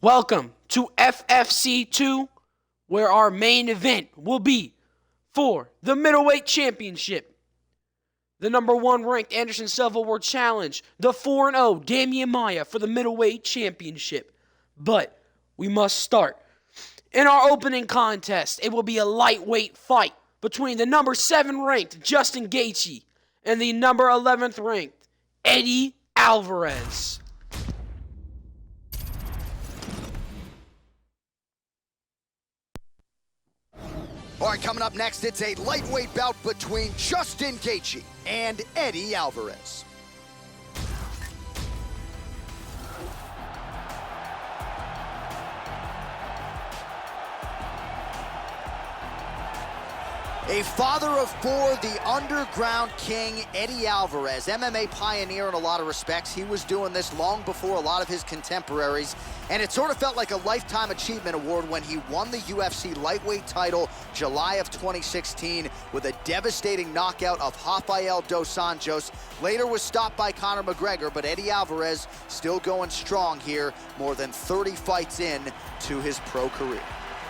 Welcome to FFC 2, where our main event will be for the Middleweight Championship. The #1 ranked Anderson Silva will challenge the 4-0 Demian Maia for the Middleweight Championship. But we must start. In our opening contest, it will be a lightweight fight between the #7 ranked Justin Gaethje and the #11 ranked Eddie Alvarez. All right, coming up next, it's a lightweight bout between Justin Gaethje and Eddie Alvarez. A father of four, the underground king, Eddie Alvarez, MMA pioneer in a lot of respects. He was doing this long before a lot of his contemporaries, and it sort of felt like a Lifetime Achievement Award when he won the UFC lightweight title July of 2016 with a devastating knockout of Rafael dos Anjos. Later was stopped by Conor McGregor, but Eddie Alvarez still going strong here, more than 30 fights in to his pro career.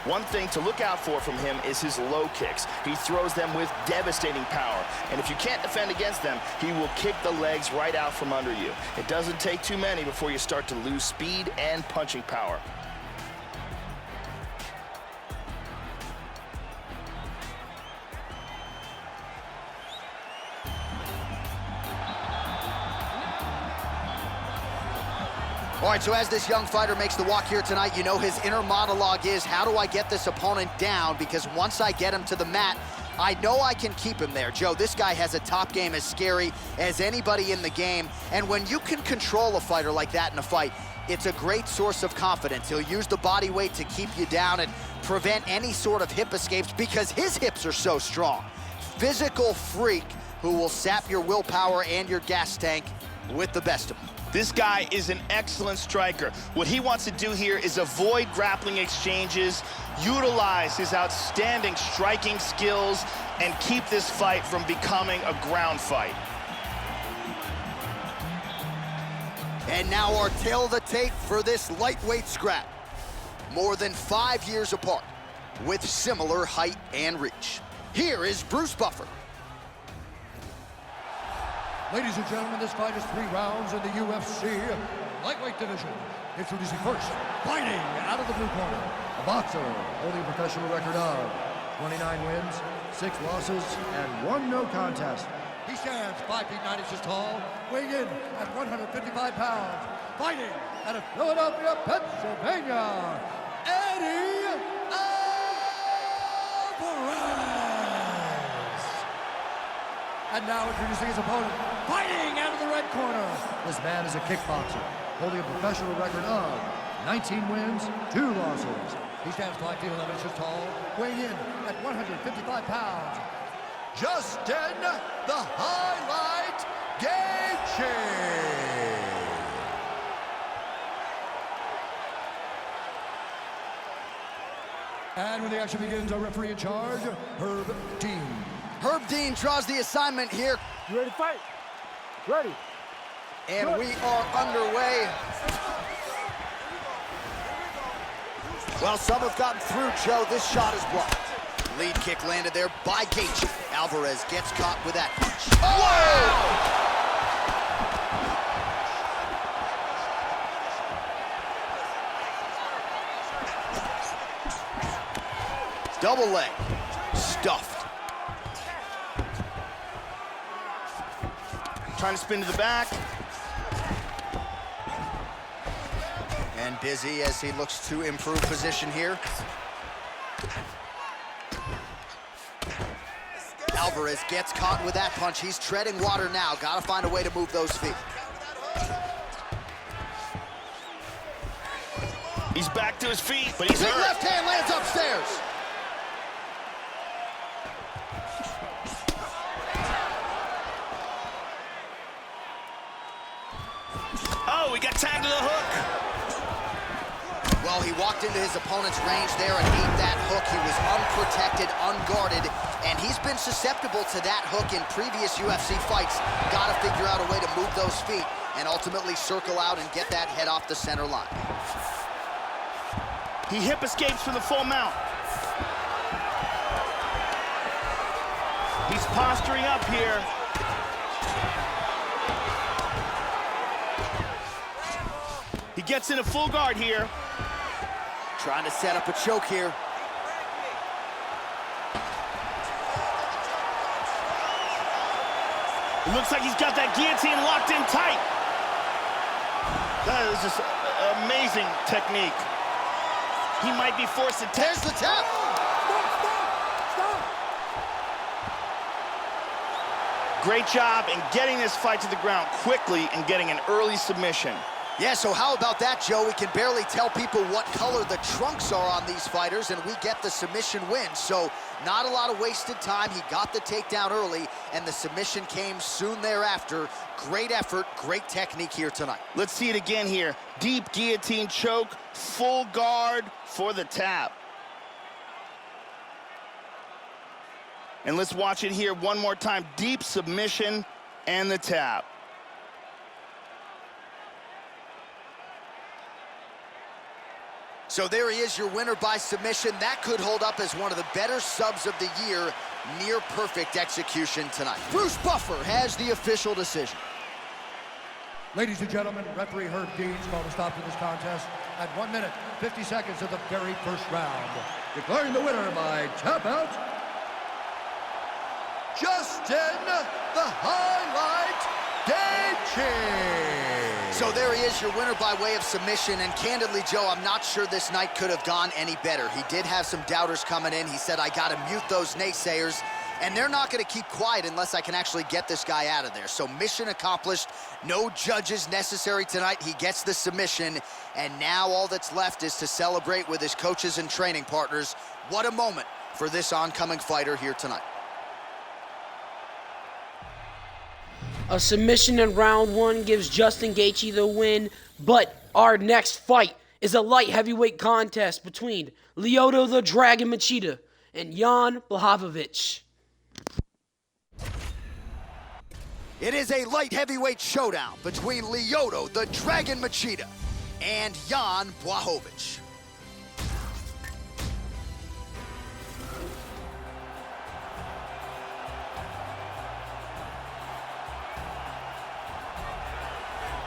One thing to look out for from him is his low kicks. He throws them with devastating power. And if you can't defend against them, he will kick the legs right out from under you. It doesn't take too many before you start to lose speed and punching power. All right, so as this young fighter makes the walk here tonight, you know his inner monologue is, how do I get this opponent down? Because once I get him to the mat, I know I can keep him there. Joe, this guy has a top game as scary as anybody in the game. And when you can control a fighter like that in a fight, it's a great source of confidence. He'll use the body weight to keep you down and prevent any sort of hip escapes because his hips are so strong. Physical freak who will sap your willpower and your gas tank with the best of them. This guy is an excellent striker. What he wants to do here is avoid grappling exchanges, utilize his outstanding striking skills, and keep this fight from becoming a ground fight. And now our tail of the tape for this lightweight scrap. More than 5 years apart, with similar height and reach. Here is Bruce Buffer. Ladies and gentlemen, this fight is 3 rounds in the UFC lightweight division. Introducing first, fighting out of the blue corner, a boxer holding a professional record of 29 wins, 6 losses, and 1 no contest. He stands 5 feet 9 inches tall, weighing in at 155 pounds, fighting out of Philadelphia, Pennsylvania, Eddie Alvarez. And now introducing his opponent, fighting out of the red corner. This man is a kickboxer, holding a professional record of 19 wins, 2 losses. He stands 5 feet 11 inches tall, weighing in at 155 pounds. Justin, the Highlight Gaethje. And when the action begins, our referee in charge, Herb Dean. Herb Dean draws the assignment here. You ready to fight? Ready. And we are underway. Well, some have gotten through, Joe. This shot is blocked. Lead kick landed there by Gaethje. Alvarez gets caught with that punch. Whoa! Double leg. Stuffed. Trying to spin to the back. And busy as he looks to improve position here. Alvarez gets caught with that punch. He's treading water now. Got to find a way to move those feet. He's back to his feet, but he's Big hurt. left hand lands upstairs. Oh, he got tagged to the hook. Well, he walked into his opponent's range there and ate that hook. He was unprotected, unguarded, and he's been susceptible to that hook in previous UFC fights. Got to figure out a way to move those feet and ultimately circle out and get that head off the center line. He hip escapes from the full mount. He's posturing up here. He gets in a full guard here. Trying to set up a choke here. It looks like he's got that guillotine locked in tight. That is just amazing technique. He might be forced to There's the tap. Stop! Great job in getting this fight to the ground quickly and getting an early submission. Yeah, so how about that, Joe? We can barely tell people what color the trunks are on these fighters, and we get the submission win. So not a lot of wasted time. He got the takedown early, and the submission came soon thereafter. Great effort, great technique here tonight. Let's see it again here. Deep guillotine choke, full guard for the tap. And let's watch it here one more time. Deep submission and the tap. So there he is, your winner by submission. That could hold up as one of the better subs of the year. Near perfect execution tonight. Bruce Buffer has the official decision. Ladies and gentlemen, referee Herb Dean's called a stop to this contest at 1 minute, 50 seconds of the very first round. Declaring the winner by tap out, Justin the Highlight Gaethje. So there he is, your winner by way of submission. And candidly, Joe, I'm not sure this night could have gone any better. He did have some doubters coming in. He said, I got to mute those naysayers. And they're not going to keep quiet unless I can actually get this guy out of there. So mission accomplished. No judges necessary tonight. He gets the submission. And now all that's left is to celebrate with his coaches and training partners. What a moment for this oncoming fighter here tonight. A submission in round one gives Justin Gaethje the win, but our next fight is a light heavyweight contest between Lyoto the Dragon Machida and Jan Blachowicz. It is a light heavyweight showdown between Lyoto the Dragon Machida and Jan Blachowicz.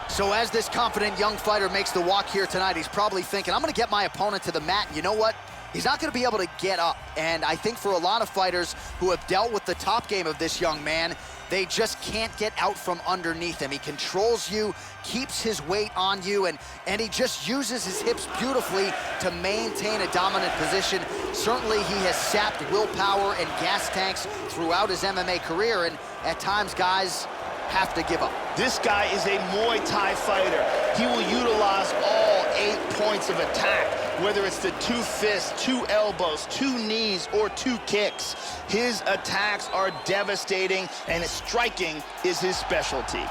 So as this confident young fighter makes the walk here tonight, he's probably thinking, I'm going to get my opponent to the mat. And you know what? He's not going to be able to get up. And I think for a lot of fighters who have dealt with the top game of this young man, they just can't get out from underneath him. He controls you, keeps his weight on you, and he just uses his hips beautifully to maintain a dominant position. Certainly he has sapped willpower and gas tanks throughout his MMA career, and at times guys have to give up. This guy is a Muay Thai fighter. He will utilize all 8 points of attack, whether it's the 2 fists, 2 elbows, 2 knees, or 2 kicks. His attacks are devastating, and his striking is his specialty.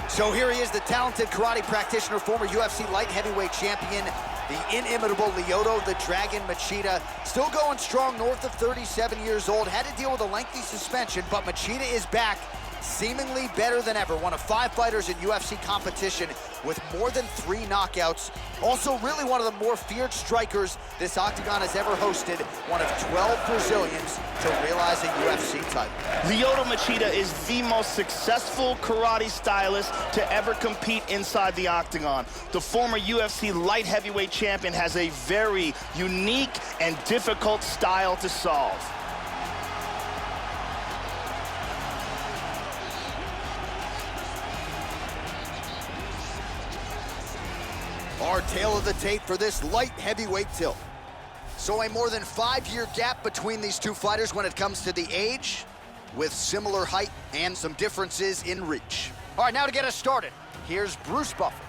So here he is, the talented karate practitioner, former UFC light heavyweight champion, the inimitable Lyoto the Dragon Machida, still going strong, north of 37 years old, had to deal with a lengthy suspension, but Machida is back, seemingly better than ever. One of 5 fighters in UFC competition with more than 3 knockouts. Also really one of the more feared strikers this octagon has ever hosted. One of 12 Brazilians to realize a UFC title. Lyoto Machida is the most successful karate stylist to ever compete inside the octagon. The former UFC light heavyweight champion has a very unique and difficult style to solve. Our tale of the tape for this light heavyweight tilt. So a more than 5-year gap between these two fighters when it comes to the age, with similar height and some differences in reach. All right, now to get us started, here's Bruce Buffer.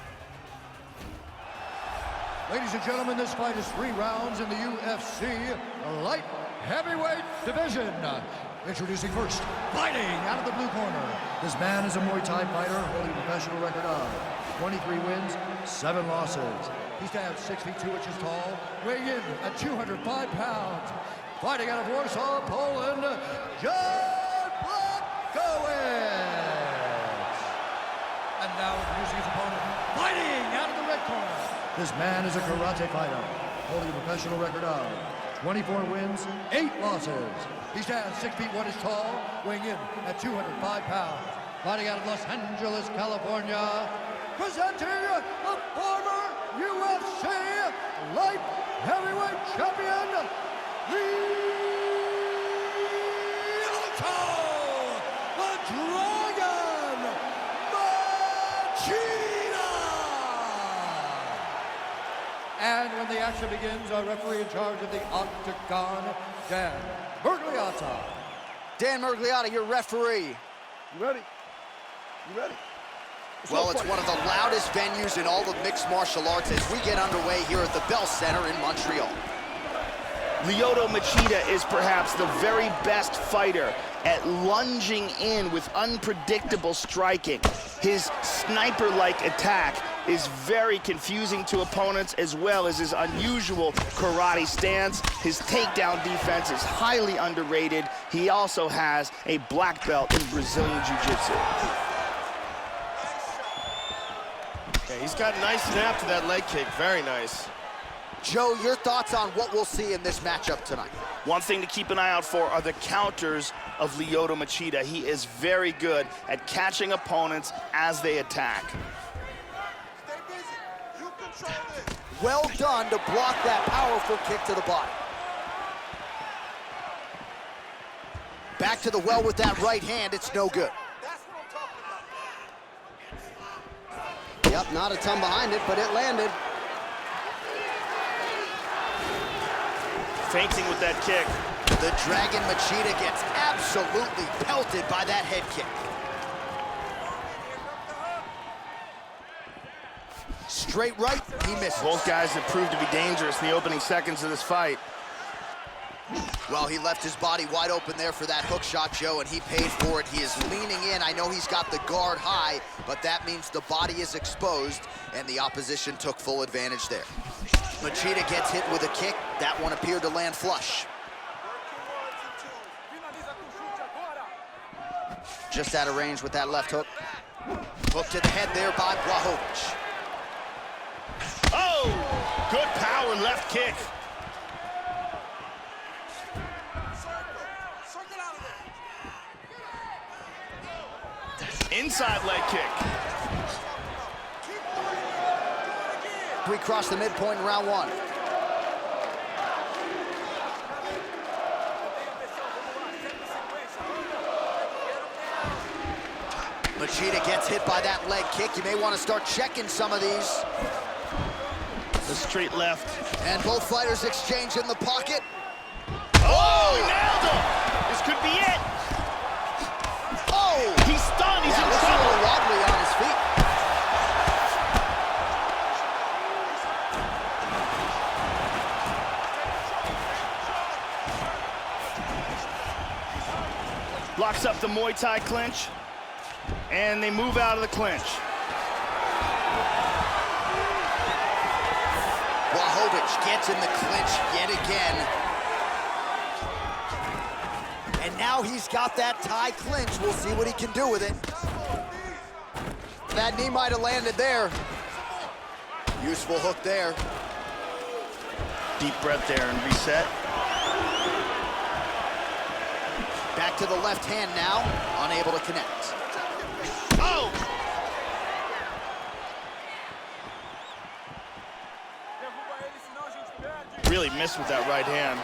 Ladies and gentlemen, this fight is 3 rounds in the UFC light heavyweight division. Introducing first, fighting out of the blue corner. This man is a Muay Thai fighter holding a professional record of 23 wins, 7 losses. He stands 6 feet 2 inches tall, weighing in at 205 pounds. Fighting out of Warsaw, Poland, Jan Blachowicz. And now introducing his opponent, fighting out of the red corner. This man is a karate fighter, holding a professional record of 24 wins, 8 losses. He stands 6 feet 1 inch tall, weighing in at 205 pounds. Fighting out of Los Angeles, California, presenting the former UFC light heavyweight champion, the Dragon Machida! And when the action begins, our referee in charge of the Octagon, Dan Mergliotta. Dan Mergliotta, your referee. You ready? You ready? Well, it's one of the loudest venues in all of mixed martial arts as we get underway here at the Bell Center in Montreal. Lyoto Machida is perhaps the very best fighter at lunging in with unpredictable striking. His sniper-like attack is very confusing to opponents, as well as his unusual karate stance. His takedown defense is highly underrated. He also has a black belt in Brazilian Jiu-Jitsu. Okay, he's got a nice snap to that leg kick, very nice. Joe, your thoughts on what we'll see in this matchup tonight? One thing to keep an eye out for are the counters of Lyoto Machida. He is very good at catching opponents as they attack. Stay busy. You control this. Well done to block that powerful kick to the body. Back to the well with that right hand, it's no good. That's what I'm talking about. Yep, not a ton behind it, but it landed. Feinting with that kick. The Dragon Machida gets absolutely pelted by that head kick. Straight right, he misses. Both guys have proved to be dangerous in the opening seconds of this fight. Well, he left his body wide open there for that hook shot, Joe, and he paid for it. He is leaning in. I know he's got the guard high, but that means the body is exposed, and the opposition took full advantage there. Machida gets hit with a kick. That one appeared to land flush. Just out of range with that left hook. Hook to the head there by Blachowicz. Oh, good power left kick. Inside leg kick. We cross the midpoint in round one. Machida gets hit by that leg kick. You may want to start checking some of these. The straight left. And both fighters exchange in the pocket. Oh, he nailed him. This could be it. Oh! He's stunned. He's Yeah, in looks a trouble. little wobbly on his feet. Locks up the Muay Thai clinch, and they move out of the clinch. Blachowicz gets in the clinch yet again. And now he's got that Thai clinch. We'll see what he can do with it. That knee might have landed there. Useful hook there. Deep breath there and reset. Back to the left hand now, unable to connect. Oh! Really missed with that right hand.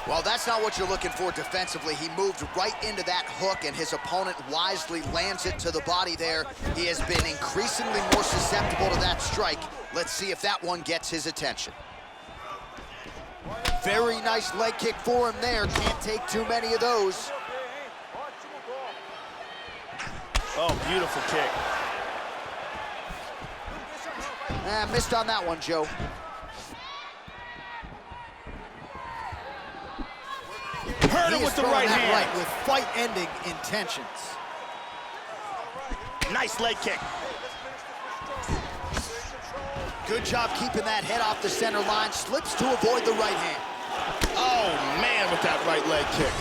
Well, that's not what you're looking for defensively. He moved right into that hook, and his opponent wisely lands it to the body there. He has been increasingly more susceptible to that strike. Let's see if that one gets his attention. Very nice leg kick for him there. Can't take too many of those. Oh, beautiful kick. Missed on that one, Joe. Hurt him with the right hand. Right with fight-ending intentions. Nice leg kick. Good job keeping that head off the center line. Slips to avoid the right hand. Oh, man, with that right leg kick.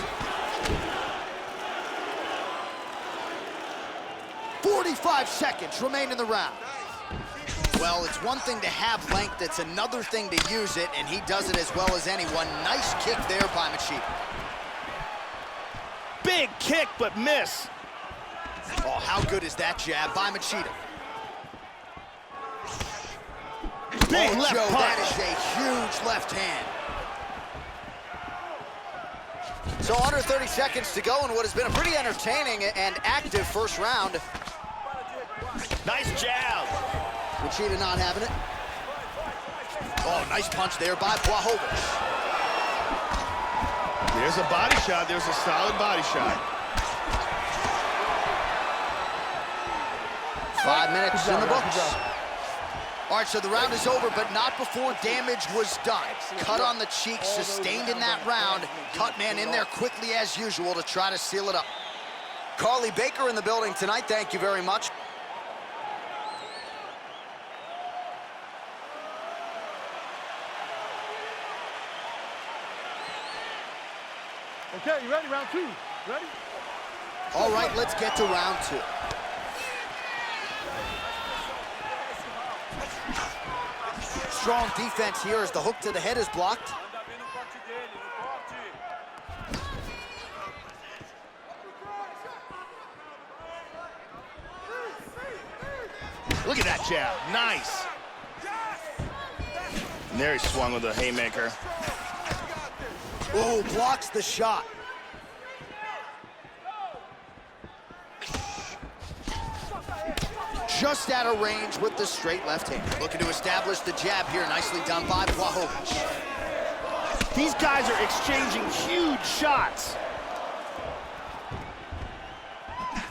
45 seconds remain in the round. Well, it's one thing to have length, it's another thing to use it, and he does it as well as anyone. Nice kick there by Machida. Big kick, but miss. Oh, how good is that jab by Machida? Big oh, left Joe, punch. that is a huge left hand. So under 30 seconds to go in what has been a pretty entertaining and active first round. Nice jab. Machida not having it. Oh, nice punch there by Blachowicz. There's a body shot. There's a solid body shot. 5 minutes in the books. All right, so the round is over, but not before damage was done. Cut on the cheek, sustained in that round. Cut man in there quickly as usual to try to seal it up. Carly Baker in the building tonight, thank you very much. Okay, you ready? Round two. Ready? All right, let's get to round two. Strong defense here as the hook to the head is blocked. Look at that jab. Nice. And there he swung with a haymaker. Oh, blocks the shot. Just out of range with the straight left hand. Looking to establish the jab here. Nicely done by Blachowicz. These guys are exchanging huge shots.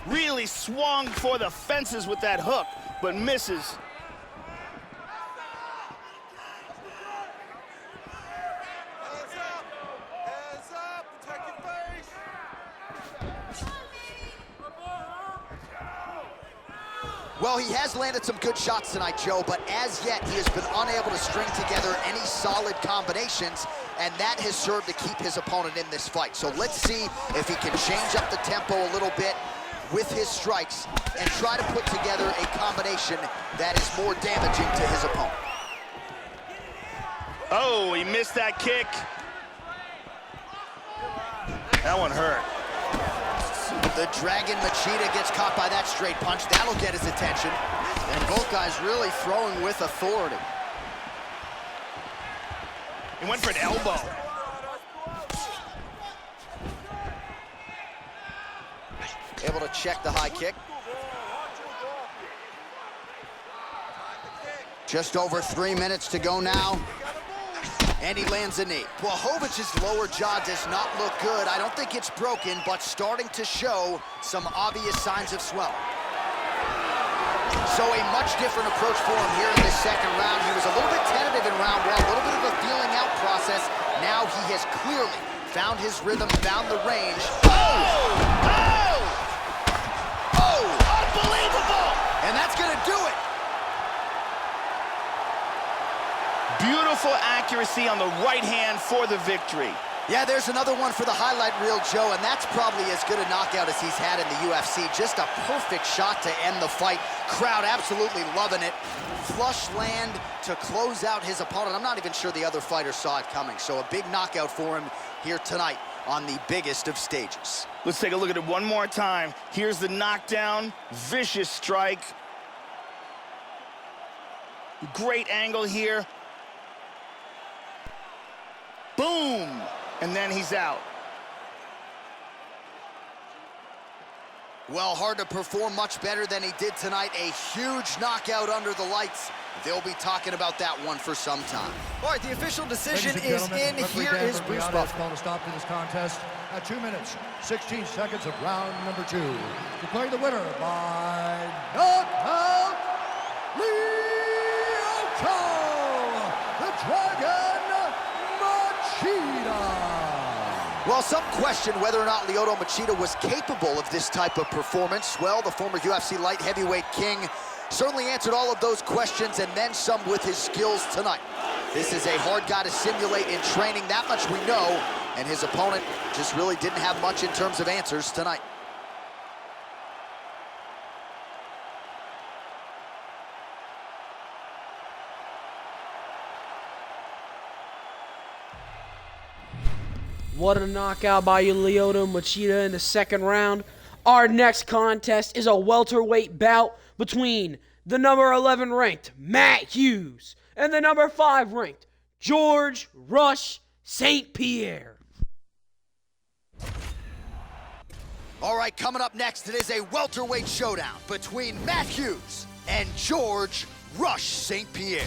Really swung for the fences with that hook, but misses. Hands up, protect your face. Well, he has landed some good shots tonight, Joe, but as yet he has been unable to string together any solid combinations, and that has served to keep his opponent in this fight. So let's see if he can change up the tempo a little bit with his strikes and try to put together a combination that is more damaging to his opponent. Oh, he missed that kick. That one hurt. The Dragon Machida gets caught by that straight punch. That'll get his attention. And both guys really throwing with authority. He went for an elbow. Able to check the high kick. Just over 3 minutes to go now. And he lands a knee. Blachowicz' lower jaw does not look good. I don't think it's broken, but starting to show some obvious signs of swelling. So a much different approach for him here in this second round. He was a little bit tentative in round one, a little bit of a feeling out process. Now he has clearly found his rhythm, found the range. Unbelievable! And that's gonna do it. Beautiful accuracy on the right hand for the victory. Yeah, there's another one for the highlight reel, Joe, and that's probably as good a knockout as he's had in the UFC. Just a perfect shot to end the fight. Crowd absolutely loving it. Flush land to close out his opponent. I'm not even sure the other fighter saw it coming, so a big knockout for him here tonight on the biggest of stages. Let's take a look at it one more time. Here's the knockdown, vicious strike. Great angle here. Boom! And then he's out. Well, hard to perform much better than he did tonight. A huge knockout under the lights. They'll be talking about that one for some time. All right, the official decision is in. Here is Bruce Buffer. Called a stop to this contest at 2 minutes, 16 seconds of round number 2. Declaring the winner by knockout, the Dragon Machida. Well, some question whether or not Lyoto Machida was capable of this type of performance. Well, the former UFC light heavyweight king certainly answered all of those questions and then some with his skills tonight. This is a hard guy to simulate in training, that much we know, and his opponent just really didn't have much in terms of answers tonight. What a knockout by Lyoto Machida in the second round. Our next contest is a welterweight bout between the number 11 ranked Matt Hughes and the number 5 ranked George Rush St. Pierre. All right, coming up next, it is a welterweight showdown between Matt Hughes and George Rush St. Pierre.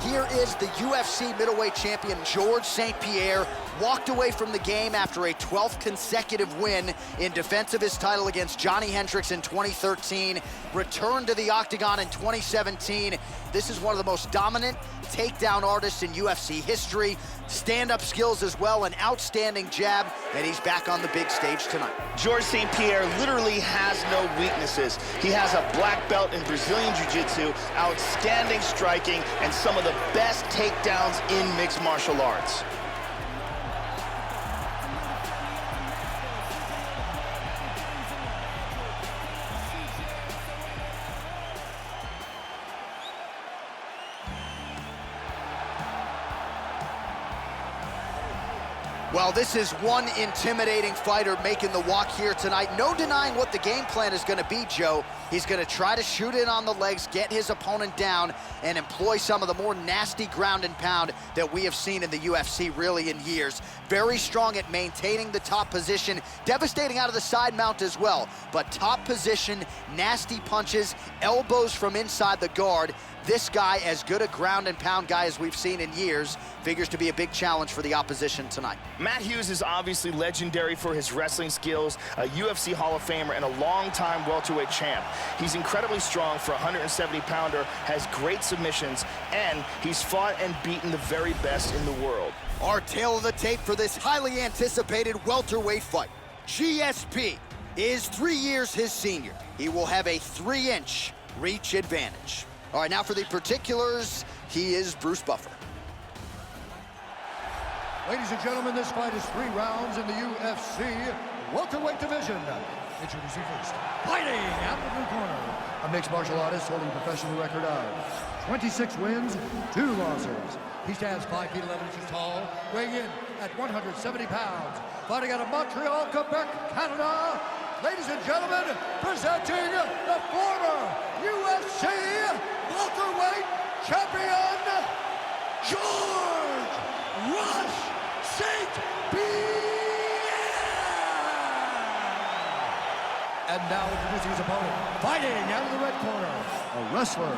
Here is the UFC middleweight champion, George St. Pierre, walked away from the game after a 12th consecutive win in defense of his title against Johnny Hendricks in 2013, returned to the octagon in 2017. This is one of the most dominant takedown artists in UFC history. Stand-up skills as well, an outstanding jab, and he's back on the big stage tonight. George St. Pierre literally has no weaknesses. He has a black belt in Brazilian Jiu-Jitsu, outstanding striking, and some of the best takedowns in mixed martial arts. Well, this is one intimidating fighter making the walk here tonight. No denying what the game plan is going to be, Joe. He's going to try to shoot in on the legs, get his opponent down, and employ some of the more nasty ground and pound that we have seen in the UFC really in years. Very strong at maintaining the top position, devastating out of the side mount as well. But top position, nasty punches, elbows from inside the guard. This guy, as good a ground and pound guy as we've seen in years, figures to be a big challenge for the opposition tonight. Matt Hughes is obviously legendary for his wrestling skills, a UFC Hall of Famer, and a longtime welterweight champ. He's incredibly strong for a 170-pounder, has great submissions, and he's fought and beaten the very best in the world. Our tail of the tape for this highly anticipated welterweight fight. GSP is 3 years his senior. He will have a 3-inch reach advantage. All right, now for the particulars, he is Bruce Buffer. Ladies and gentlemen, this fight is 3 rounds in the UFC welterweight division. Introducing first, fighting out of the blue corner, a mixed martial artist holding a professional record of 26 wins, 2 losses. He stands 5 feet 11 inches tall, weighing in at 170 pounds. Fighting out of Montreal, Quebec, Canada. Ladies and gentlemen, presenting the former UFC welterweight champion, George Rush St. Pierre. And now introducing his opponent, fighting out of the red corner, a wrestler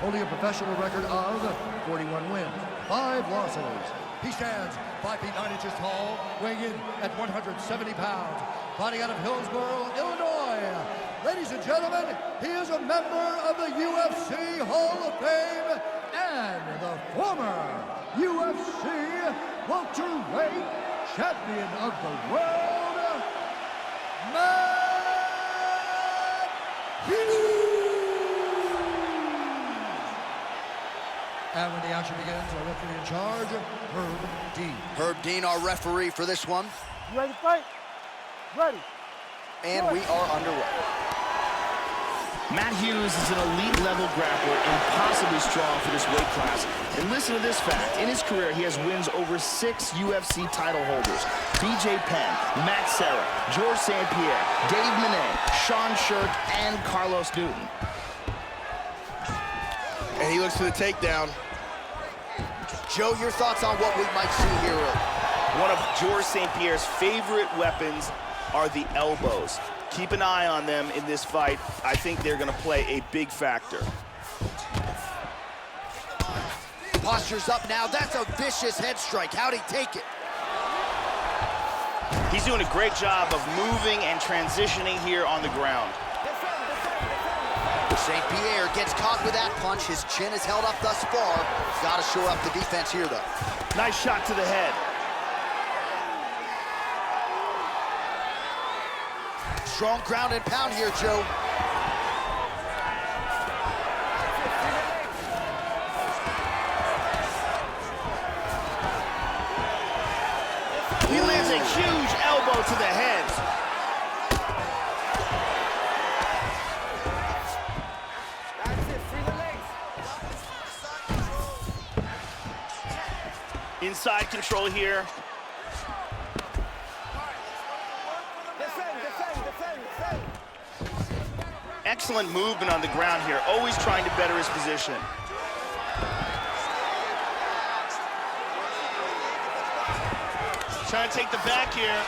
holding a professional record of 41 wins, 5 losses. He stands 5 feet 9 inches tall, weighing in at 170 pounds. Fighting out of Hillsborough, Illinois. Ladies and gentlemen, he is a member of the UFC Hall of Fame and the former UFC welterweight champion of the world, Matt Hughes. And when the action begins, our referee in charge, Herb Dean. Herb Dean, our referee for this one. You ready to fight? Ready. And we are underway. Matt Hughes is an elite-level grappler, impossibly strong for this weight class. And listen to this fact. In his career, he has wins over 6 UFC title holders. BJ Penn, Matt Serra, George St. Pierre, Dave Monet, Sean Shirk, and Carlos Newton. And he looks for the takedown. Joe, your thoughts on what we might see here early? One of George St. Pierre's favorite weapons are the elbows. Keep an eye on them in this fight. I think they're going to play a big factor. Posture's up now. That's a vicious head strike. How'd he take it? He's doing a great job of moving and transitioning here on the ground. St. Pierre gets caught with that punch. His chin is held up thus far. He's got to shore up the defense here, though. Nice shot to the head. Strong ground and pound here, Joe. He lands a huge elbow to the head. side control here. Excellent movement on the ground here, always trying to better his position. Trying to take the back here.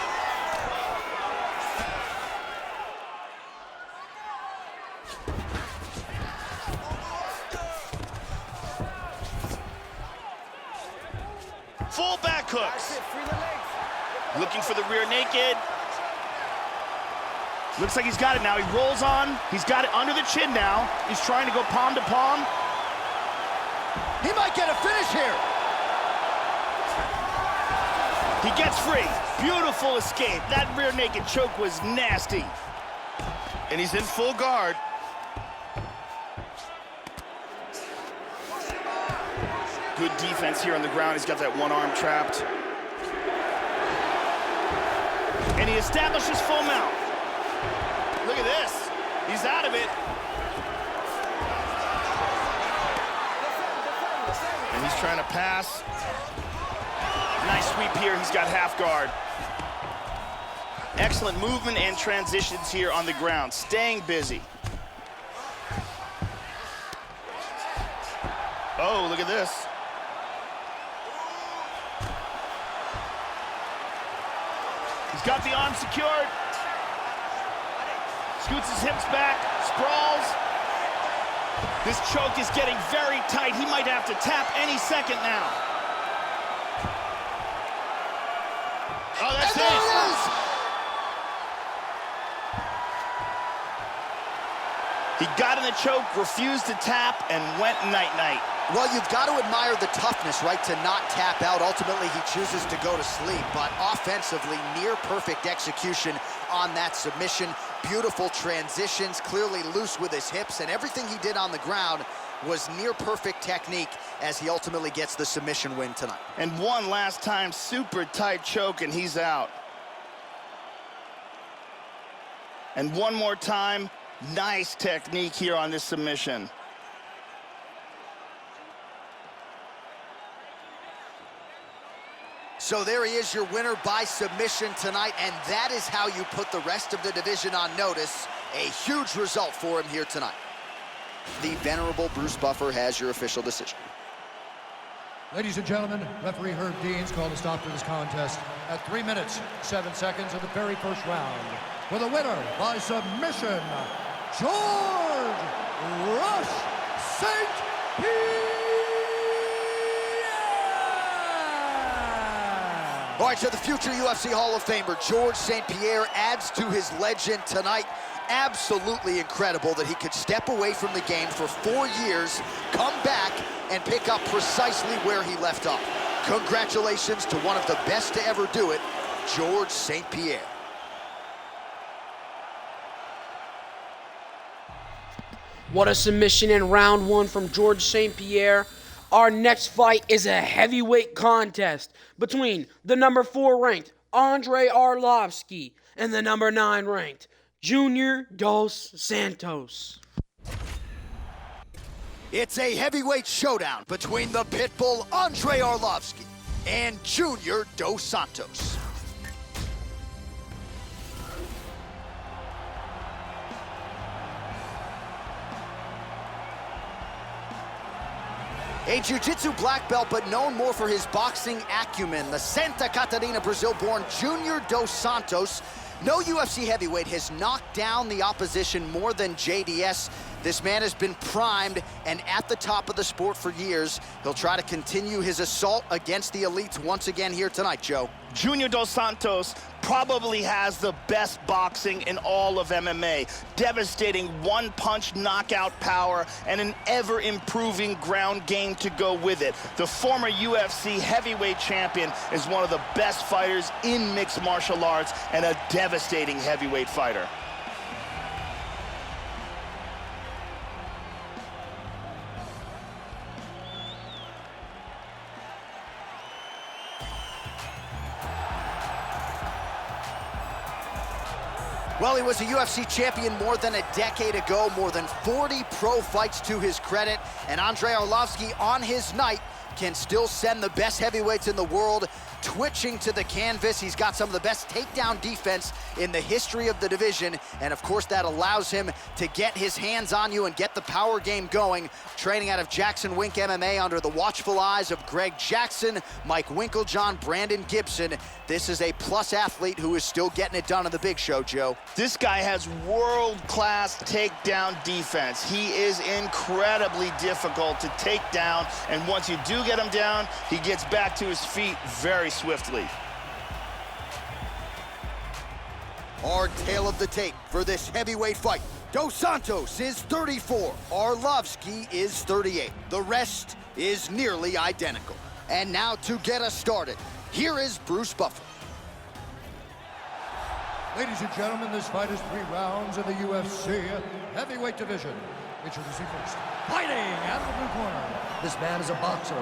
Full back hooks. Looking for the rear naked. Looks like he's got it now. He rolls on. He's got it under the chin now. He's trying to go palm to palm. He might get a finish here. He gets free. Beautiful escape. That rear naked choke was nasty. And he's in full guard. Good defense here on the ground. He's got that one arm trapped. And he establishes full mount. Look at this. He's out of it. And he's trying to pass. Nice sweep here. He's got half guard. Excellent movement and transitions here on the ground. Staying busy. Oh, look at this. He's got the arm secured. Scoots his hips back, sprawls. This choke is getting very tight. He might have to tap any second now. Oh, that's And there it. it is. He got in the choke, refused to tap, and went night-night. Well, you've got to admire the toughness, right, to not tap out. Ultimately, he chooses to go to sleep, but offensively, near-perfect execution on that submission. Beautiful transitions, clearly loose with his hips, and everything he did on the ground was near-perfect technique as he ultimately gets the submission win tonight. And one last time, super tight choke, and he's out. And one more time, nice technique here on this submission. So there he is, your winner by submission tonight, and that is how you put the rest of the division on notice. A huge result for him here tonight. The venerable Bruce Buffer has your official decision. Ladies and gentlemen, referee Herb Deans called a stop to this contest at 3 minutes, 7 seconds of the very first round. For the winner by submission, George Rush St. Pierre! All right, so the future UFC Hall of Famer, George St. Pierre, adds to his legend tonight. Absolutely incredible that he could step away from the game for 4 years, come back, and pick up precisely where he left off. Congratulations to one of the best to ever do it, George St. Pierre. What a submission in round one from George St. Pierre. Our next fight is a heavyweight contest between the number 4 ranked Andre Arlovski and the number 9 ranked Junior Dos Santos. It's a heavyweight showdown between the Pitbull Andre Arlovski and Junior Dos Santos. A jiu-jitsu black belt, but known more for his boxing acumen, the Santa Catarina, Brazil-born Junior Dos Santos. No UFC heavyweight has knocked down the opposition more than JDS. This man has been primed and at the top of the sport for years. He'll try to continue his assault against the elites once again here tonight, Joe. Junior Dos Santos probably has the best boxing in all of MMA. Devastating one-punch knockout power and an ever-improving ground game to go with it. The former UFC heavyweight champion is one of the best fighters in mixed martial arts and a devastating heavyweight fighter. Well, he was a UFC champion more than a decade ago, more than 40 pro fights to his credit, and Andre Arlovski on his night can still send the best heavyweights in the world twitching to the canvas. He's got some of the best takedown defense in the history of the division, and of course that allows him to get his hands on you and get the power game going. Training out of Jackson Wink MMA under the watchful eyes of Greg Jackson, Mike Winklejohn, Brandon Gibson. This is a plus athlete who is still getting it done on the big show, Joe. This guy has world-class takedown defense. He is incredibly difficult to take down, and once you do get him down, he gets back to his feet very swiftly. Our tale of the tape for this heavyweight fight. Dos Santos is 34, Arlovsky is 38. The rest is nearly identical. And now to get us started, here is Bruce Buffer. Ladies and gentlemen, this fight is 3 rounds in the UFC heavyweight division. Introducing first, fighting out of the blue corner. This man is a boxer,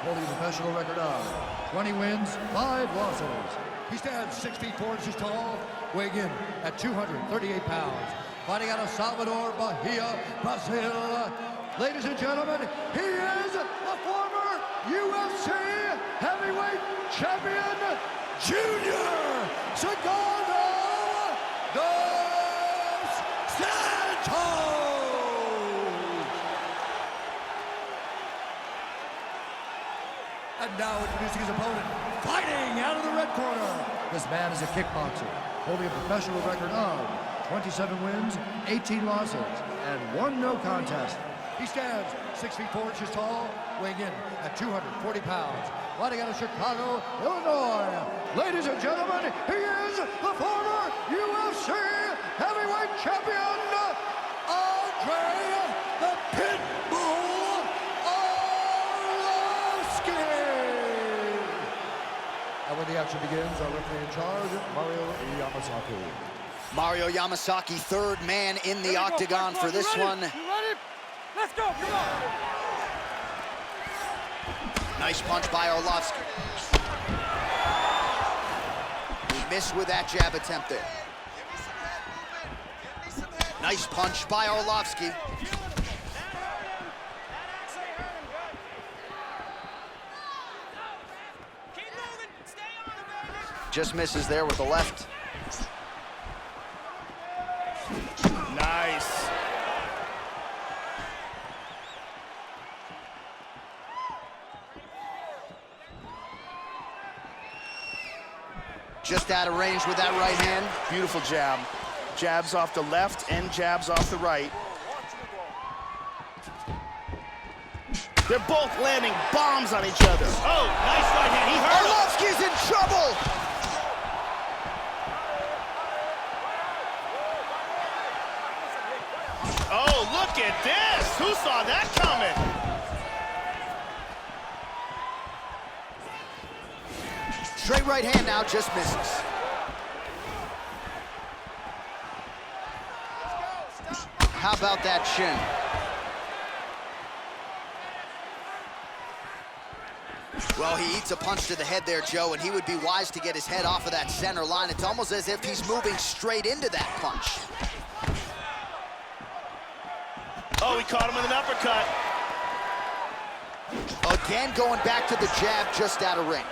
holding a professional record of 20 wins, 5 losses. He stands 6 feet 4 inches tall, weighing in at 238 pounds. Fighting out of Salvador, Bahia, Brazil. Ladies and gentlemen, he is the former UFC heavyweight champion, Junior Segundo dos Santos. And now introducing his opponent, fighting out of the red corner. This man is a kickboxer, holding a professional record of 27 wins, 18 losses, and 1 no contest. He stands 6 feet 4 inches tall, weighing in at 240 pounds. Fighting out of Chicago, Illinois. Ladies and gentlemen, he is the former UFC heavyweight champion, Andre the Pitbull Arlovsky. And when the action begins, our referee in charge, Maia Yamasaki. Mario Yamasaki, third man in the octagon for this one. You ready? Let's go, come on. Nice punch by Arlovsky. He missed with that jab attempt there. Nice punch by Arlovsky. Just misses there with the left. Nice. Just out of range with that right hand. Beautiful jab. Jabs off the left and jabs off the right. They're both landing bombs on each other. Oh, nice right hand. He hurt him. Arlovsky's in trouble. Oh, look at this. Who saw that coming? Straight right hand now, just misses. How about that chin? Well, he eats a punch to the head there, Joe, and he would be wise to get his head off of that center line. It's almost as if he's moving straight into that punch. Oh, he caught him with an uppercut. Again, going back to the jab, just out of range.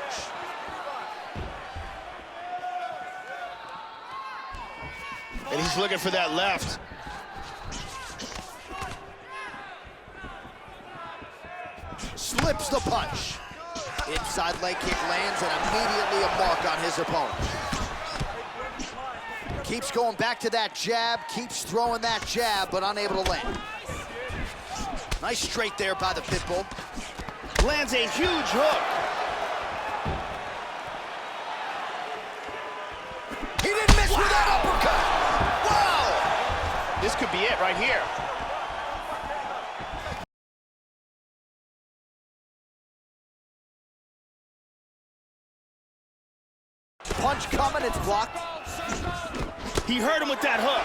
And he's looking for that left. Slips the punch. Inside leg kick lands and immediately a mark on his opponent. Keeps going back to that jab, keeps throwing that jab, but unable to land. Nice straight there by the Pitbull. Lands a huge hook. He didn't miss with that uppercut. Wow! This could be it right here. Punch coming, it's blocked. He hurt him with that hook.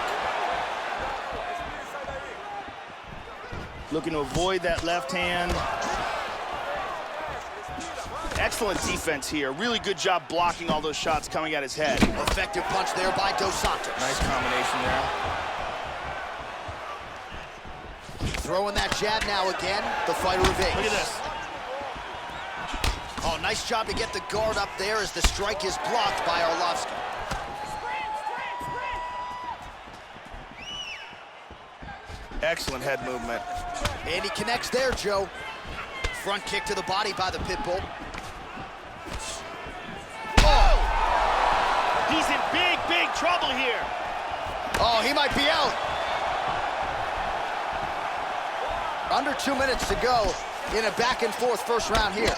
Looking to avoid that left hand. Excellent defense here. Really good job blocking all those shots coming at his head. Effective punch there by Dos Santos. Nice combination there. Throwing that jab now again. The fighter evades. Look at this. Oh, nice job to get the guard up there as the strike is blocked by Arlovski. Excellent head movement. And he connects there, Joe. Front kick to the body by the pit bull. Oh! He's in big, big trouble here. Oh, he might be out. Under 2 minutes to go in a back-and-forth first round here.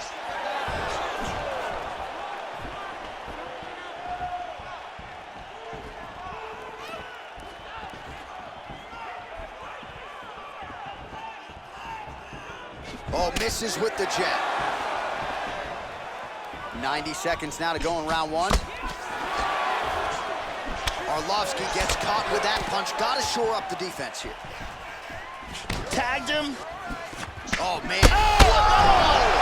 Oh, misses with the jab. 90 seconds now to go in round one. Arlovski gets caught with that punch. Got to shore up the defense here. Tagged him. Oh, man. Oh!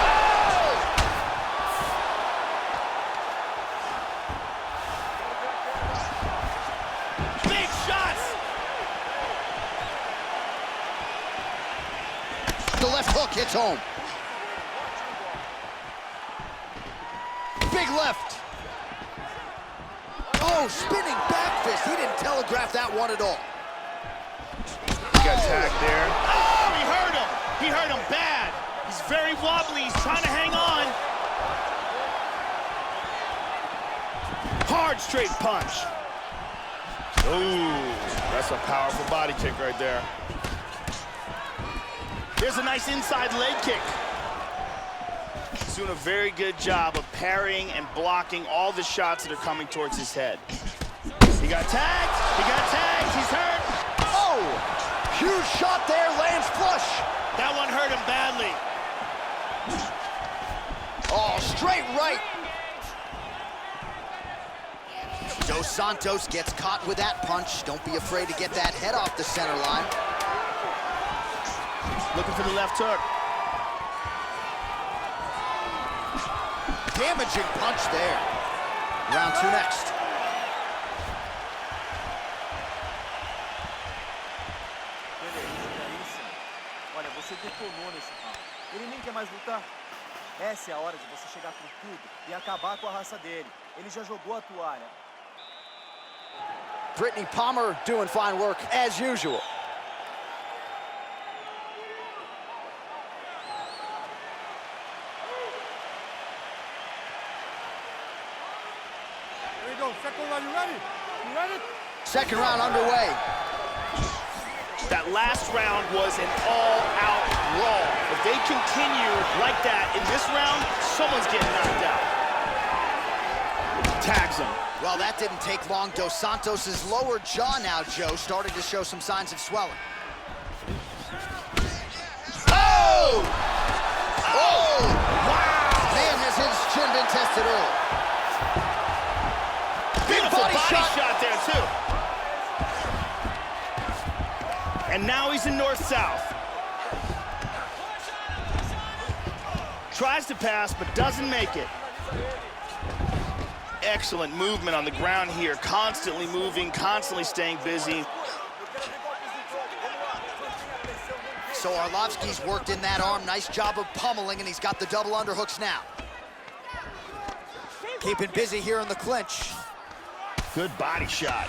Big shots. The left hook hits home. Big left. Oh, spinning back fist. He didn't telegraph that one at all. He got tagged there. Oh, he hurt him. He hurt him bad. He's very wobbly. He's trying to hang on. Hard straight punch. Ooh, that's a powerful body kick right there. There's a nice inside leg kick. He's doing a very good job of parrying and blocking all the shots that are coming towards his head. He got tagged. He got tagged. He's hurt. Oh, huge shot there, lands flush. That one hurt him badly. Oh, straight right. Dos Santos gets caught with that punch. Don't be afraid to get that head off the center line. Looking for the left hook. Damaging punch there. Round two next. Olha, você detonou nesse round. Ele nem quer mais lutar. Essa é a hora de você chegar com tudo e acabar com a raça dele. Ele já jogou a toalha. Brittany Palmer doing fine work as usual. Here we go. Second round. You ready? You ready? Second round underway. That last round was an all-out brawl. If they continue like that in this round, someone's getting knocked out. Tags him. Well, that didn't take long. Dos Santos' lower jaw now, Joe, started to show some signs of swelling. Oh! Oh! Wow! Man, has his chin been tested early. Beautiful body shot there, too. And now he's in north-south. Tries to pass, but doesn't make it. Excellent movement on the ground here. Constantly moving, constantly staying busy. So Arlovski's worked in that arm. Nice job of pummeling, and he's got the double underhooks now. Keeping busy here in the clinch. Good body shot.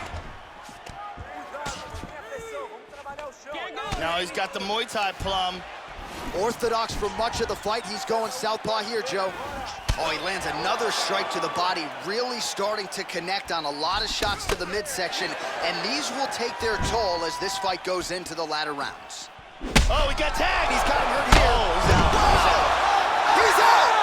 Now he's got the Muay Thai plum. Orthodox for much of the fight. He's going southpaw here, Joe. Oh, he lands another strike to the body, really starting to connect on a lot of shots to the midsection, and these will take their toll as this fight goes into the latter rounds. Oh, he got tagged. He's got him hurt here. Oh, he's out. He's out!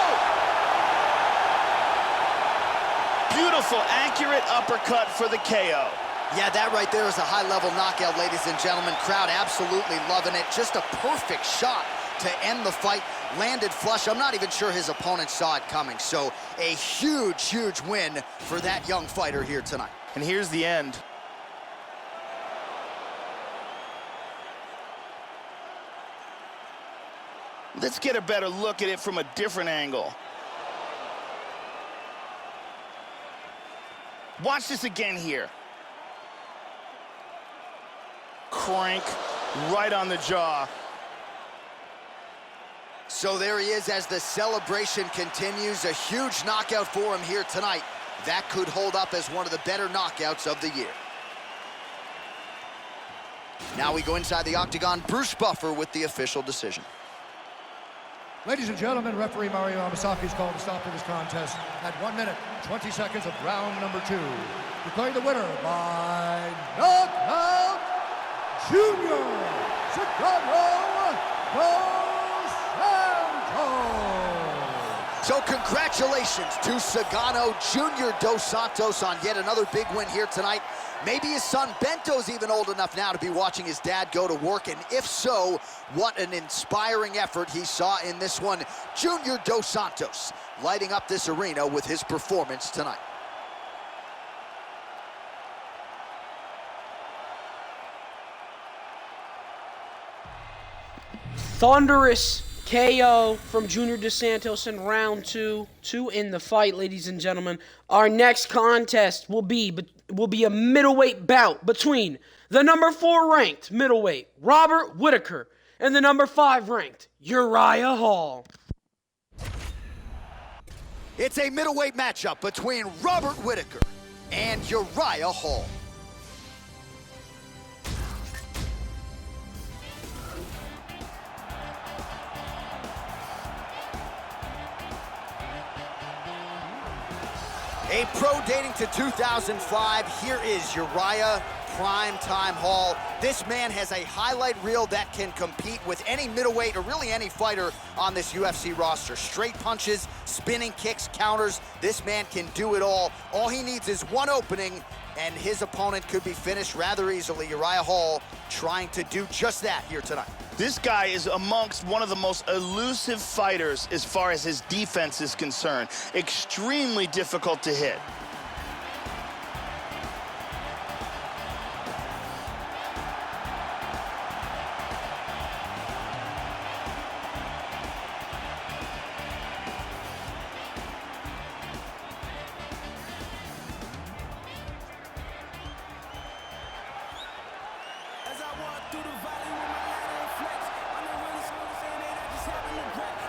Beautiful, accurate uppercut for the KO. Yeah, that right there is a high-level knockout, ladies and gentlemen. Crowd absolutely loving it. Just a perfect shot to end the fight. Landed flush. I'm not even sure his opponent saw it coming. So a huge, huge win for that young fighter here tonight. And here's the end. Let's get a better look at it from a different angle. Watch this again here. Crank right on the jaw. So there he is as the celebration continues. A huge knockout for him here tonight. That could hold up as one of the better knockouts of the year. Now we go inside the octagon. Bruce Buffer with the official decision. Ladies and gentlemen, referee Mario Amasaki's called to stop to this contest at 1 minute, 20 seconds of round number 2. Declaring the winner by knockout, Junior Sagano Dos Santos. So congratulations to Sagano Junior Dos Santos on yet another big win here tonight. Maybe his son Bento's even old enough now to be watching his dad go to work, and if so, what an inspiring effort he saw in this one. Junior Dos Santos lighting up this arena with his performance tonight. Thunderous KO from Junior Dos Santos in round 2. 2 in the fight, ladies and gentlemen. Our next contest will be a middleweight bout between the number 4 ranked middleweight Robert Whittaker and the number 5 ranked Uriah Hall. It's a middleweight matchup between Robert Whittaker and Uriah Hall. A pro dating to 2005, here is Uriah Primetime Hall. This man has a highlight reel that can compete with any middleweight or really any fighter on this UFC roster. Straight punches, spinning kicks, counters. This man can do it all. All he needs is one opening, and his opponent could be finished rather easily. Uriah Hall trying to do just that here tonight. This guy is amongst one of the most elusive fighters as far as his defense is concerned. Extremely difficult to hit.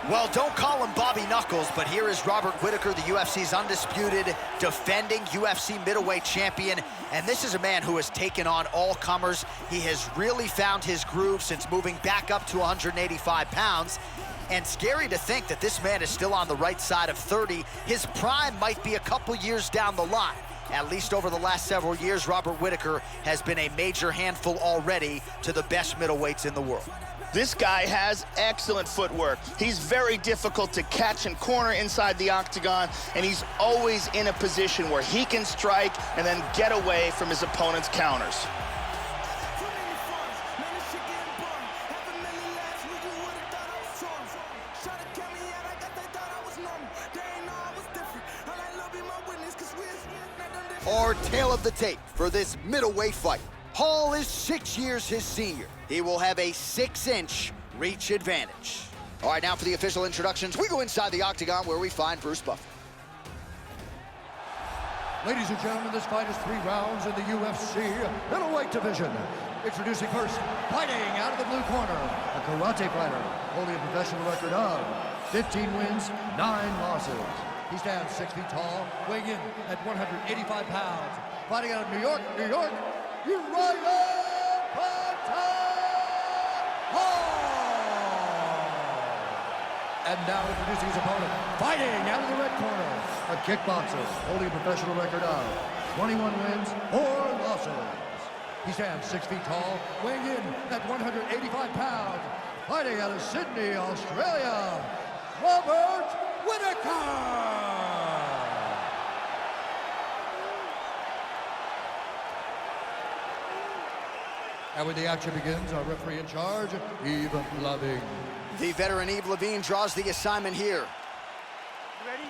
Well, don't call him Bobby Knuckles, but here is Robert Whittaker, the UFC's undisputed, defending UFC middleweight champion. And this is a man who has taken on all comers. He has really found his groove since moving back up to 185 pounds. And scary to think that this man is still on the right side of 30. His prime might be a couple years down the line. At least over the last several years, Robert Whittaker has been a major handful already to the best middleweights in the world. This guy has excellent footwork. He's very difficult to catch and corner inside the octagon, and he's always in a position where he can strike and then get away from his opponent's counters. Our tale of the tape for this middleweight fight. Hall is 6 years his senior. He will have a 6-inch reach advantage. All right, now for the official introductions, we go inside the octagon where we find Bruce Buffer. Ladies and gentlemen, this fight is 3 rounds in the UFC middleweight division. Introducing first, fighting out of the blue corner, a karate fighter, holding a professional record of 15 wins, 9 losses. He stands 6 feet tall, weighing in at 185 pounds. Fighting out of New York, Uriah Hall! And now introducing his opponent, fighting out of the red corner, a kickboxer holding a professional record of 21 wins, 4 losses. He stands 6 feet tall, weighing in at 185 pounds. Fighting out of Sydney, Australia, Robert Whittaker! And when the action begins, our referee in charge, Yves Lavigne. The veteran Yves Lavigne draws the assignment here. You ready?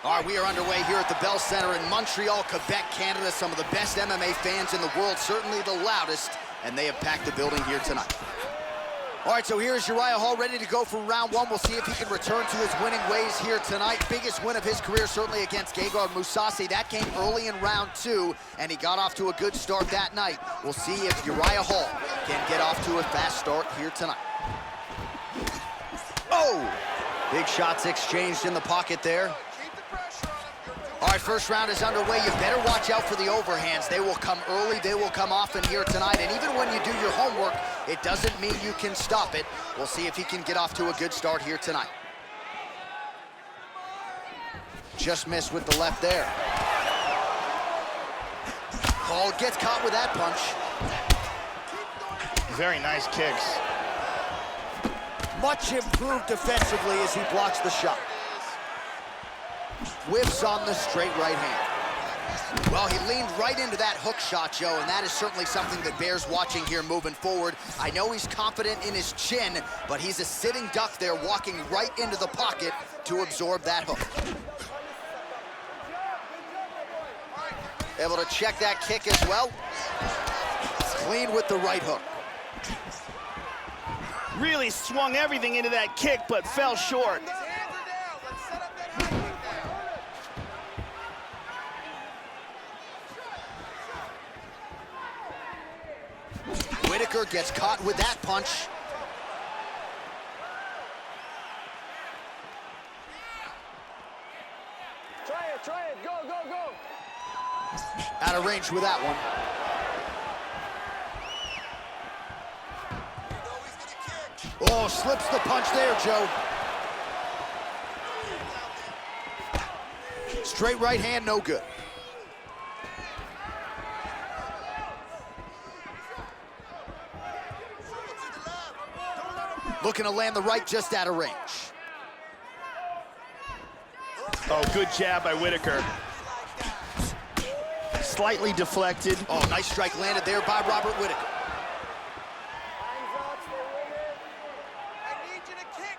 All right, we are underway here at the Bell Center in Montreal, Quebec, Canada. Some of the best MMA fans in the world, certainly the loudest, and they have packed the building here tonight. All right, so here's Uriah Hall ready to go for round 1. We'll see if he can return to his winning ways here tonight. Biggest win of his career, certainly against Gegard Mousasi. That came early in round 2, and he got off to a good start that night. We'll see if Uriah Hall can get off to a fast start here tonight. Oh! Big shots exchanged in the pocket there. All right, first round is underway. You better watch out for the overhands. They will come early, they will come often here tonight. And even when you do your homework, it doesn't mean you can stop it. We'll see if he can get off to a good start here tonight. Just missed with the left there. Oh, gets caught with that punch. Very nice kicks. Much improved defensively as he blocks the shot. Whips on the straight right hand. Well, he leaned right into that hook shot, Joe, and that is certainly something that bears watching here moving forward. I know he's confident in his chin, but he's a sitting duck there, walking right into the pocket to absorb that hook. Able to check that kick as well. Clean with the right hook. Really swung everything into that kick, but fell short. Whitaker gets caught with that punch. Try it, go, go, go. Out of range with that one. Oh, slips the punch there, Joe. Straight right hand, no good. Looking to land the right just out of range. Oh, good jab by Whitaker. Slightly deflected. Oh, nice strike landed there by Robert Whitaker. I need you to kick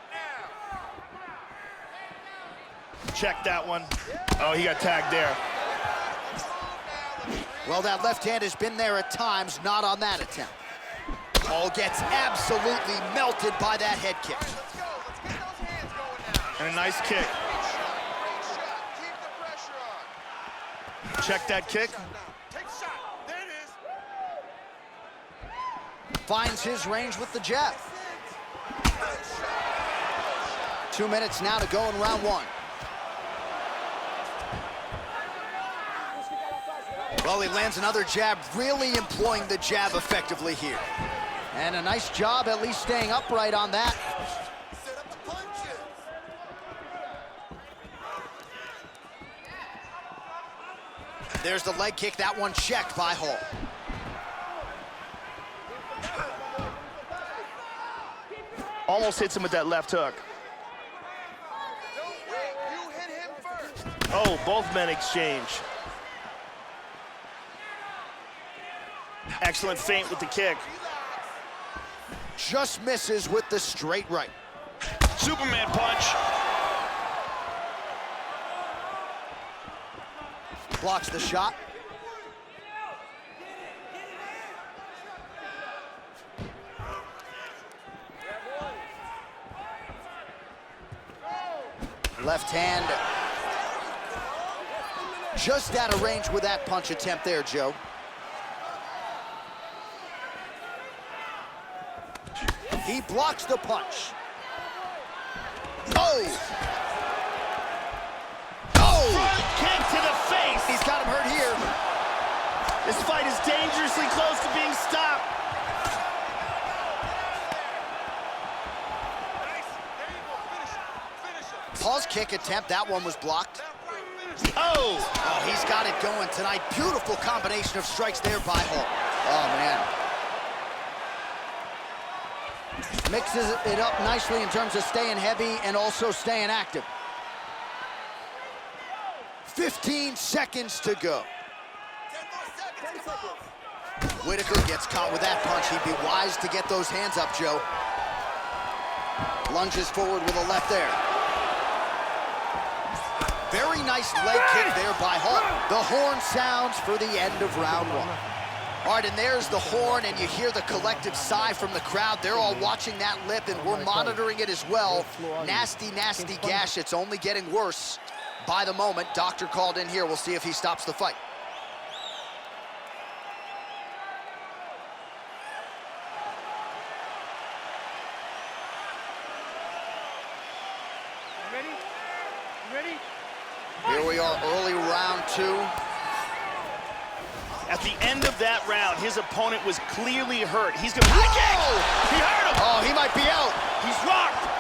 now. Check that one. Oh, he got tagged there. Well, that left hand has been there at times, not on that attempt. Oh, gets absolutely melted by that head kick. Let's go. Let's get those hands going now. And a nice kick. Great shot. Keep the pressure on. Check that kick. Take a shot. There it is. Finds his range with the jab. 2 minutes now to go in round one. Well, he lands another jab, really employing the jab effectively here. And a nice job at least staying upright on that. Set up the punches. There's the leg kick, that one checked by Hall. Almost hits him with that left hook. Don't wait. You hit him first. Oh, both men exchange. Excellent feint with the kick. Just misses with the straight right. Superman punch. Blocks the shot. Left hand. Just out of range with that punch attempt there, Joe. He blocks the punch. Oh! Oh! Front kick to the face. He's got him hurt here. This fight is dangerously close to being stopped. Nice. There you go. Finish it. Finish it. Paul's kick attempt, that one was blocked. Left, right. Finish it. Oh! Oh, he's got it going tonight. Beautiful combination of strikes there by Hall. Oh, man. Mixes it up nicely in terms of staying heavy and also staying active. 15 seconds to go. 10 more seconds. Come on. Whitaker gets caught with that punch. He'd be wise to get those hands up, Joe. Lunges forward with a left there. Very nice leg kick there by Hall. The horn sounds for the end of round one. All right, and there's the horn, and you hear the collective sigh from the crowd. They're all watching that lip, and we're monitoring it as well. Nasty, nasty gash. It's only getting worse by the moment. Doctor called in here. We'll see if he stops the fight. we are, early round 2. At the end of that round, his opponent was clearly hurt. He's gonna high kick! He hurt him! Oh, he might be out. He's rocked!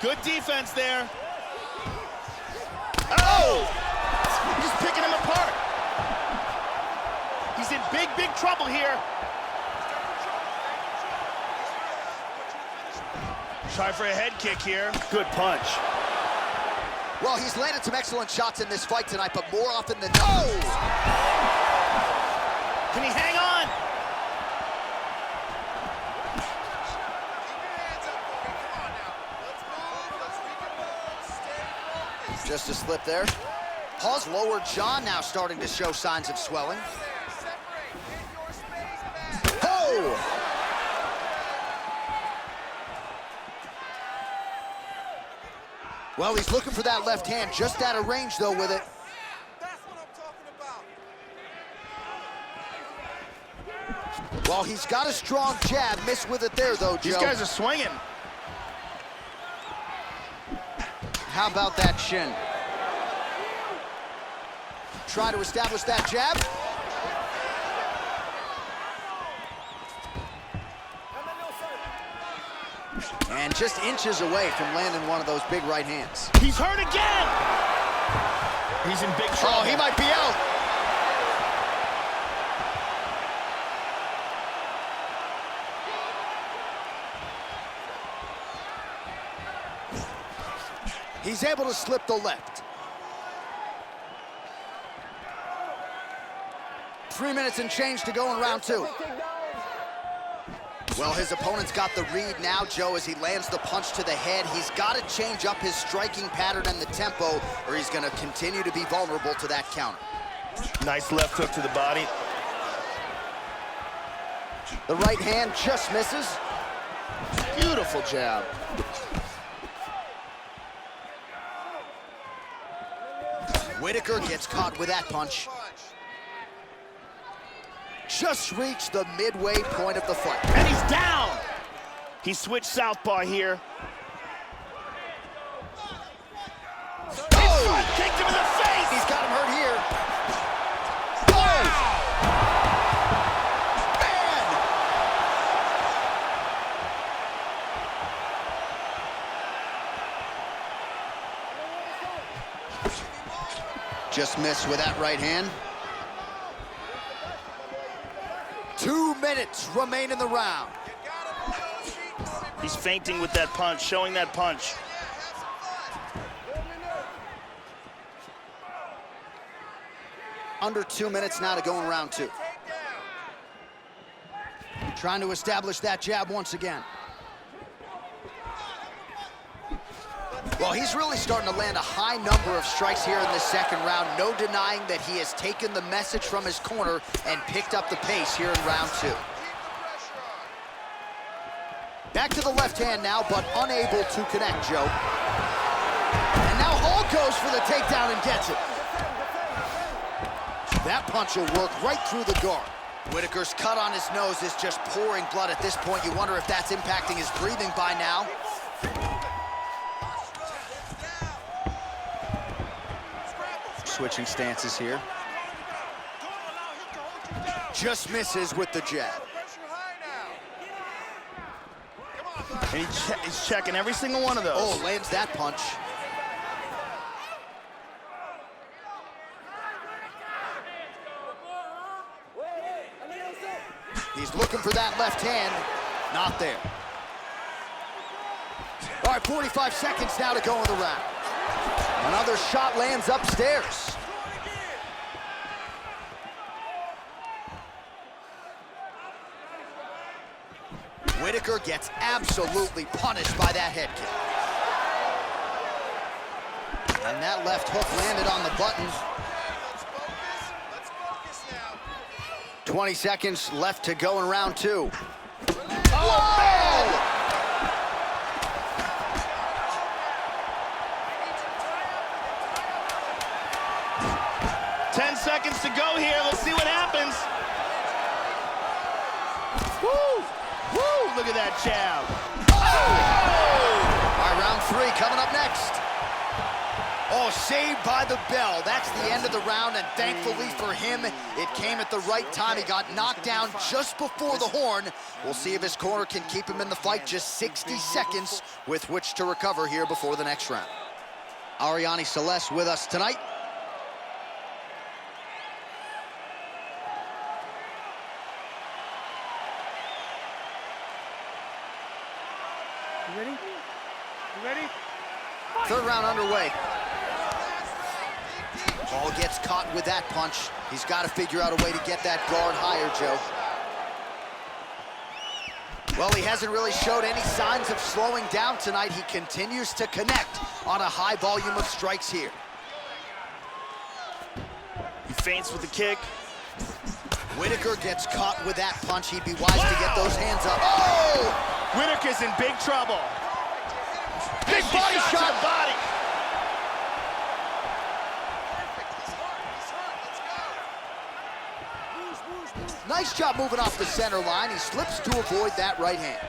Good defense there. Oh! He's just picking him apart. He's in big, big trouble here. Try for a head kick here. Good punch. Well, he's landed some excellent shots in this fight tonight, but more often than not. Oh! Can he hang on? Just a slip there. Paul's lower jaw now starting to show signs of swelling. Oh! Well, he's looking for that left hand, just out of range, though, with it. That's what I'm talking about. Well, he's got a strong jab. Missed with it there, though, Joe. These guys are swinging. How about that shin? Try to establish that jab. And just inches away from landing one of those big right hands. He's hurt again! He's in big trouble. Oh, he might be out. He's able to slip the left. 3 minutes and change to go in round 2. Well, his opponent's got the read now, Joe, as he lands the punch to the head. He's got to change up his striking pattern and the tempo, or he's going to continue to be vulnerable to that counter. Nice left hook to the body. The right hand just misses. Beautiful jab. Whitaker gets caught with that punch. Just reached the midway point of the fight. And he's down! He switched southpaw here. Oh! Kicked him in the face! He's got him hurt here. Oh! Man! Just missed with that right hand. 2 minutes remain in the round. He's feinting with that punch, showing that punch. Under 2 minutes now to go in round 2. Trying to establish that jab once again. Well, he's really starting to land a high number of strikes here in this second round. No denying that he has taken the message from his corner and picked up the pace here in round 2. Back to the left hand now, but unable to connect, Joe. And now Hall goes for the takedown and gets it. That punch will work right through the guard. Whitaker's cut on his nose is just pouring blood at this point. You wonder if that's impacting his breathing by now. Switching stances here. Just misses with the jab. And he's checking every single one of those. Oh, lands that punch. He's looking for that left hand. Not there. All right, 45 seconds now to go in the round. Another shot lands upstairs. Whitaker gets absolutely punished by that head kick. And that left hook landed on the button. Let's focus now. 20 seconds left to go in round 2. Oh, man! 10 seconds to go here. Let's see what happens. Woo! Woo! Look at that jab. Oh! All right, round 3 coming up next. Oh, saved by the bell. That's the end of the round, and thankfully for him, it came at the right time. He got knocked down just before the horn. We'll see if his corner can keep him in the fight. Just 60 seconds with which to recover here before the next round. Ariane Celeste with us tonight. You ready? You ready? Third round underway. Paul gets caught with that punch. He's got to figure out a way to get that guard higher, Joe. Well, he hasn't really showed any signs of slowing down tonight. He continues to connect on a high volume of strikes here. He feints with the kick. Whitaker gets caught with that punch. He'd be wise to get those hands up. Oh! Whitaker's in big trouble. Big body shot. To the body. Nice job moving off the center line. He slips to avoid that right hand.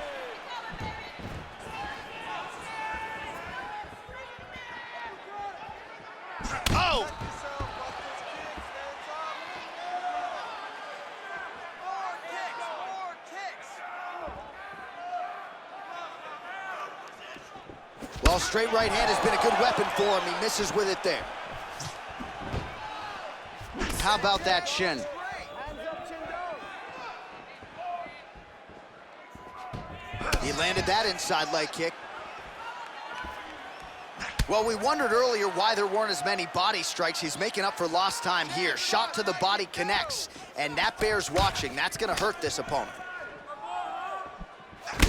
Oh! Well, straight right hand has been a good weapon for him. He misses with it there. How about that shin? He landed that inside leg kick. Well, we wondered earlier why there weren't as many body strikes. He's making up for lost time here. Shot to the body connects, and that bears watching. That's going to hurt this opponent.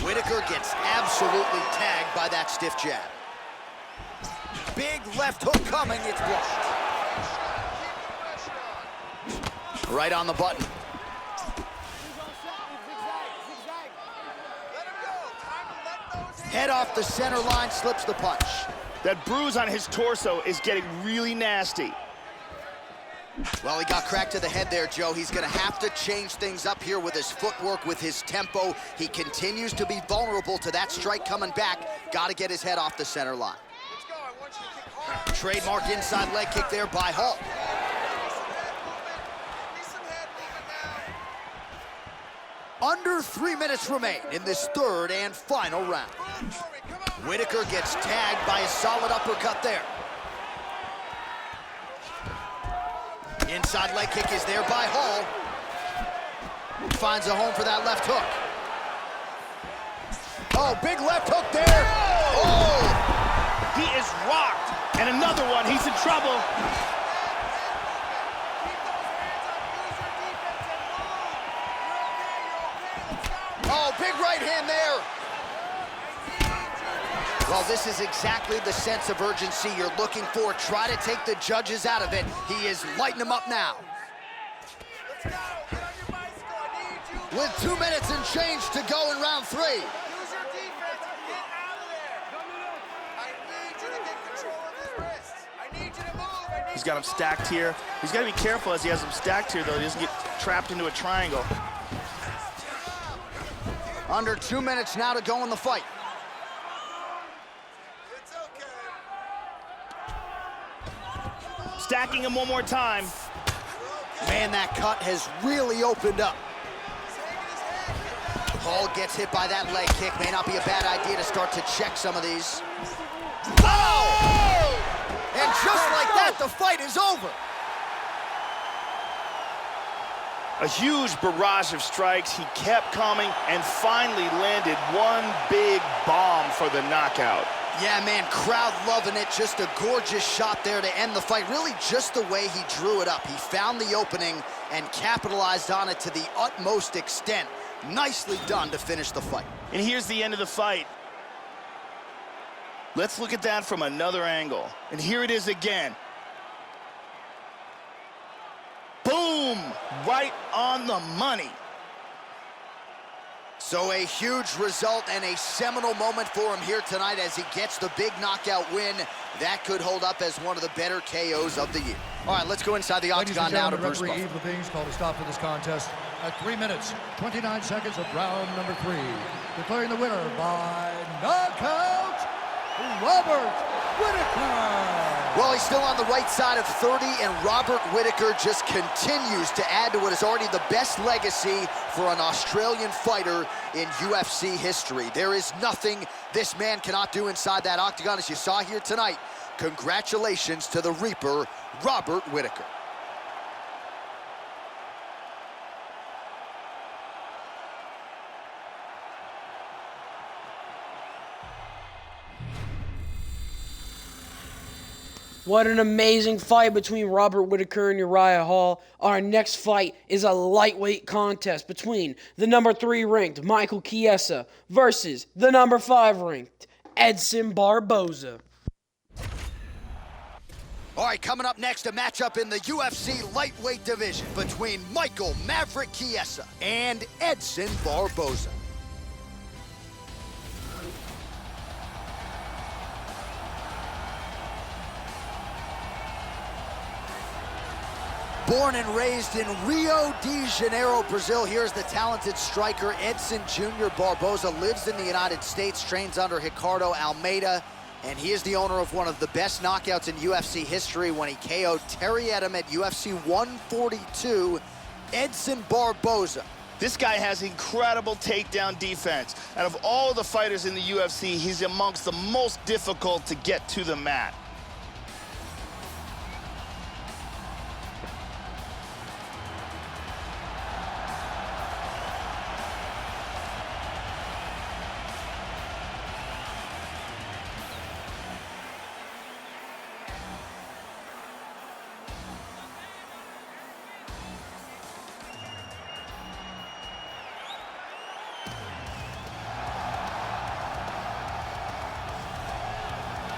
Whitaker gets absolutely tagged by that stiff jab. Big left hook coming, it's blocked. Right on the button. Head off the center line, slips the punch. That bruise on his torso is getting really nasty. Well, he got cracked to the head there, Joe. He's gonna have to change things up here with his footwork, with his tempo. He continues to be vulnerable to that strike coming back. Gotta get his head off the center line. Let's go. I want you to kick hard. Trademark inside leg kick there by Hall. Under 3 minutes remain in this third and final round. Whitaker gets tagged by a solid uppercut there. Inside leg kick is there by Hall. Finds a home for that left hook. Oh, big left hook there. Oh! He is rocked. And another one, he's in trouble. Oh, big right hand there. Well, this is exactly the sense of urgency you're looking for. Try to take the judges out of it. He is lighting them up now. Let's go. Get on your bicycle. I need you. With 2 minutes and change to go in round 3. Use your defense and get out of there. I need you to get control of his wrists. I need you to move. He's got him stacked here. He's got to be careful as he has him stacked here, though. He doesn't get trapped into a triangle. Under 2 minutes now to go in the fight. It's okay. Stacking him one more time. Man, that cut has really opened up. Hall gets hit by that leg kick. May not be a bad idea to start to check some of these. Oh! And just like that, the fight is over. A huge barrage of strikes. He kept coming and finally landed one big bomb for the knockout. Yeah, man, crowd loving it. Just a gorgeous shot there to end the fight. Really just the way he drew it up. He found the opening and capitalized on it to the utmost extent. Nicely done to finish the fight. And here's the end of the fight. Let's look at that from another angle. And here it is again. Boom! Right on the money. So a huge result and a seminal moment for him here tonight as he gets the big knockout win. That could hold up as one of the better KOs of the year. All right, let's go inside the octagon now to Bruce referee Buffer. Eve Levines called a stop to this contest at 3 minutes, 29 seconds of round number 3. Declaring the winner by knockout, Robert Whittaker. Well, he's still on the right side of 30, and Robert Whittaker just continues to add to what is already the best legacy for an Australian fighter in UFC history. There is nothing this man cannot do inside that octagon, as you saw here tonight. Congratulations to the Reaper, Robert Whittaker. What an amazing fight between Robert Whittaker and Uriah Hall. Our next fight is a lightweight contest between the number 3 ranked Michael Chiesa versus the number 5 ranked Edson Barboza. All right, coming up next, a matchup in the UFC lightweight division between Michael Maverick Chiesa and Edson Barboza. Born and raised in Rio de Janeiro, Brazil, here's the talented striker Edson Jr. Barboza. Lives in the United States, trains under Ricardo Almeida, and he is the owner of one of the best knockouts in UFC history when he KO'd Terry Edom at UFC 142, Edson Barboza. This guy has incredible takedown defense. Out of all the fighters in the UFC, he's amongst the most difficult to get to the mat.